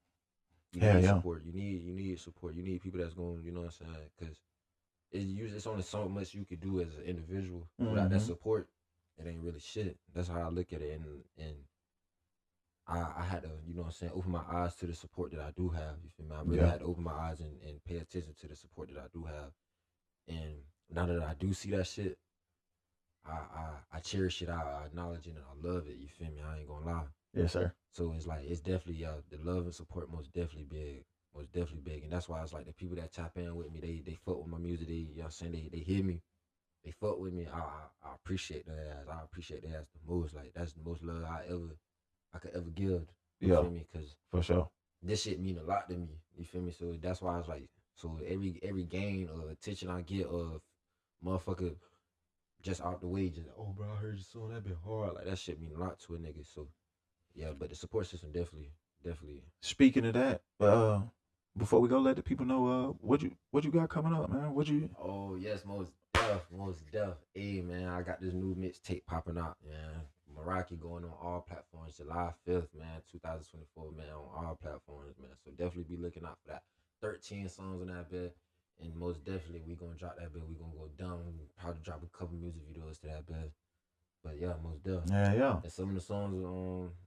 You need support. You need support. You need people that's going. You know what I'm saying? Because it's only so much you could do as an individual without that support. It ain't really shit. That's how I look at it, and I had to, you know what I'm saying, open my eyes to the support that I do have. You feel me? I really had to open my eyes and pay attention to the support that I do have. And now that I do see that shit, I cherish it. I acknowledge it and I love it. You feel me? I ain't gonna lie. Yes, sir. So it's like, it's definitely the love and support most definitely big, and that's why it's like the people that tap in with me, they fuck with my music. You know what I'm saying, they hear me. They fuck with me. I appreciate that ass. I appreciate that ass the most. Like, that's the most love I could ever give. You feel me? Cause for sure, this shit mean a lot to me. You feel me? So that's why I was like, so every gain or attention I get of motherfucker just out the way, just oh bro, I heard your song, that been hard. Like, that shit mean a lot to a nigga. So yeah, but the support system definitely. Speaking of that, before we go, let the people know what you got coming up, man. Oh yes, most deaf. Hey man, I got this new mixtape popping out, man. Meraki going on all platforms, July 5th, man, 2024, man, on all platforms, man. So definitely be looking out for that. 13 songs on that bit, and most definitely we gonna drop that bit. We gonna go down, probably drop a couple music videos to that bit. But yeah, most definitely. Yeah. And some of the songs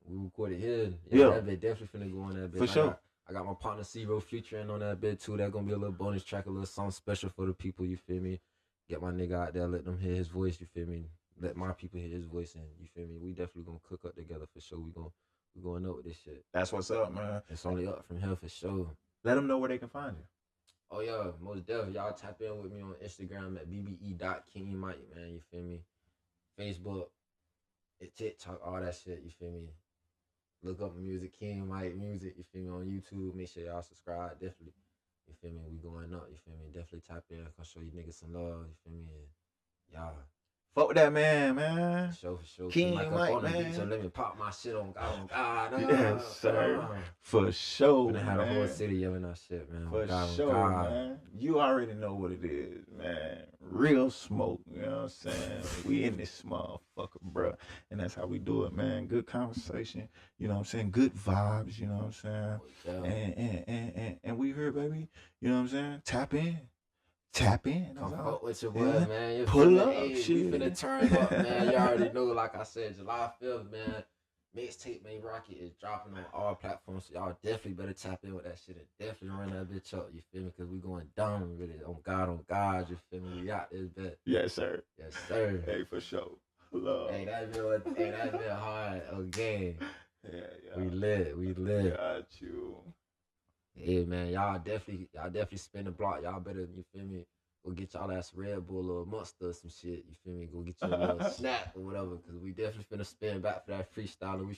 we recorded here, that bit definitely finna go on that bit. For sure. I got my partner C-Roll featuring on that bit too. That's gonna be a little bonus track, a little song special for the people, you feel me? Get my nigga out there, let them hear his voice, you feel me? Let my people hear his voice, and you feel me? We definitely gonna cook up together for sure. We going up with this shit. That's what's up, man. It's only up from here for sure. Let them know where they can find you. Oh yeah, most definitely. Y'all tap in with me on Instagram at bbe.kingmike, man. You feel me? Facebook, TikTok, all that shit. You feel me? Look up my music, King Mike Music. You feel me? On YouTube. Make sure y'all subscribe. Definitely. You feel me? We going up. You feel me? Definitely tap in. Gonna show you niggas some love. You feel me? And y'all. Fuck with that man. For sure. King Mike, man. So let me pop my shit on God. Yes, sir. For sure, man. Have a whole city yelling that shit, man. For sure, man. You already know what it is, man. Real smoke, you know what I'm saying? We in this motherfucker, bro. And that's how we do it, man. Good conversation, you know what I'm saying? Good vibes, you know what I'm saying? Yeah. And we here, baby. You know what I'm saying? Tap in. Come up with your boy, man. You pull up, shit. We finna turn up, man. You already know, like I said, July 5th, man. Mixtape Man Rocket is dropping on all platforms, so y'all definitely better tap in with that shit and definitely run that bitch up, you feel me? Because we going down with it. On God, you feel me? We out this bitch. Yes, sir. Yes, sir. Hey, for sure. Love. Hey, that been hard again. Yeah. We lit. Got you. Hey man, y'all definitely spin the block. Y'all better, you feel me? Go get y'all ass Red Bull or Monster or some shit. You feel me? Go get you a little snack or whatever, cause we definitely finna spin back for that freestyle and we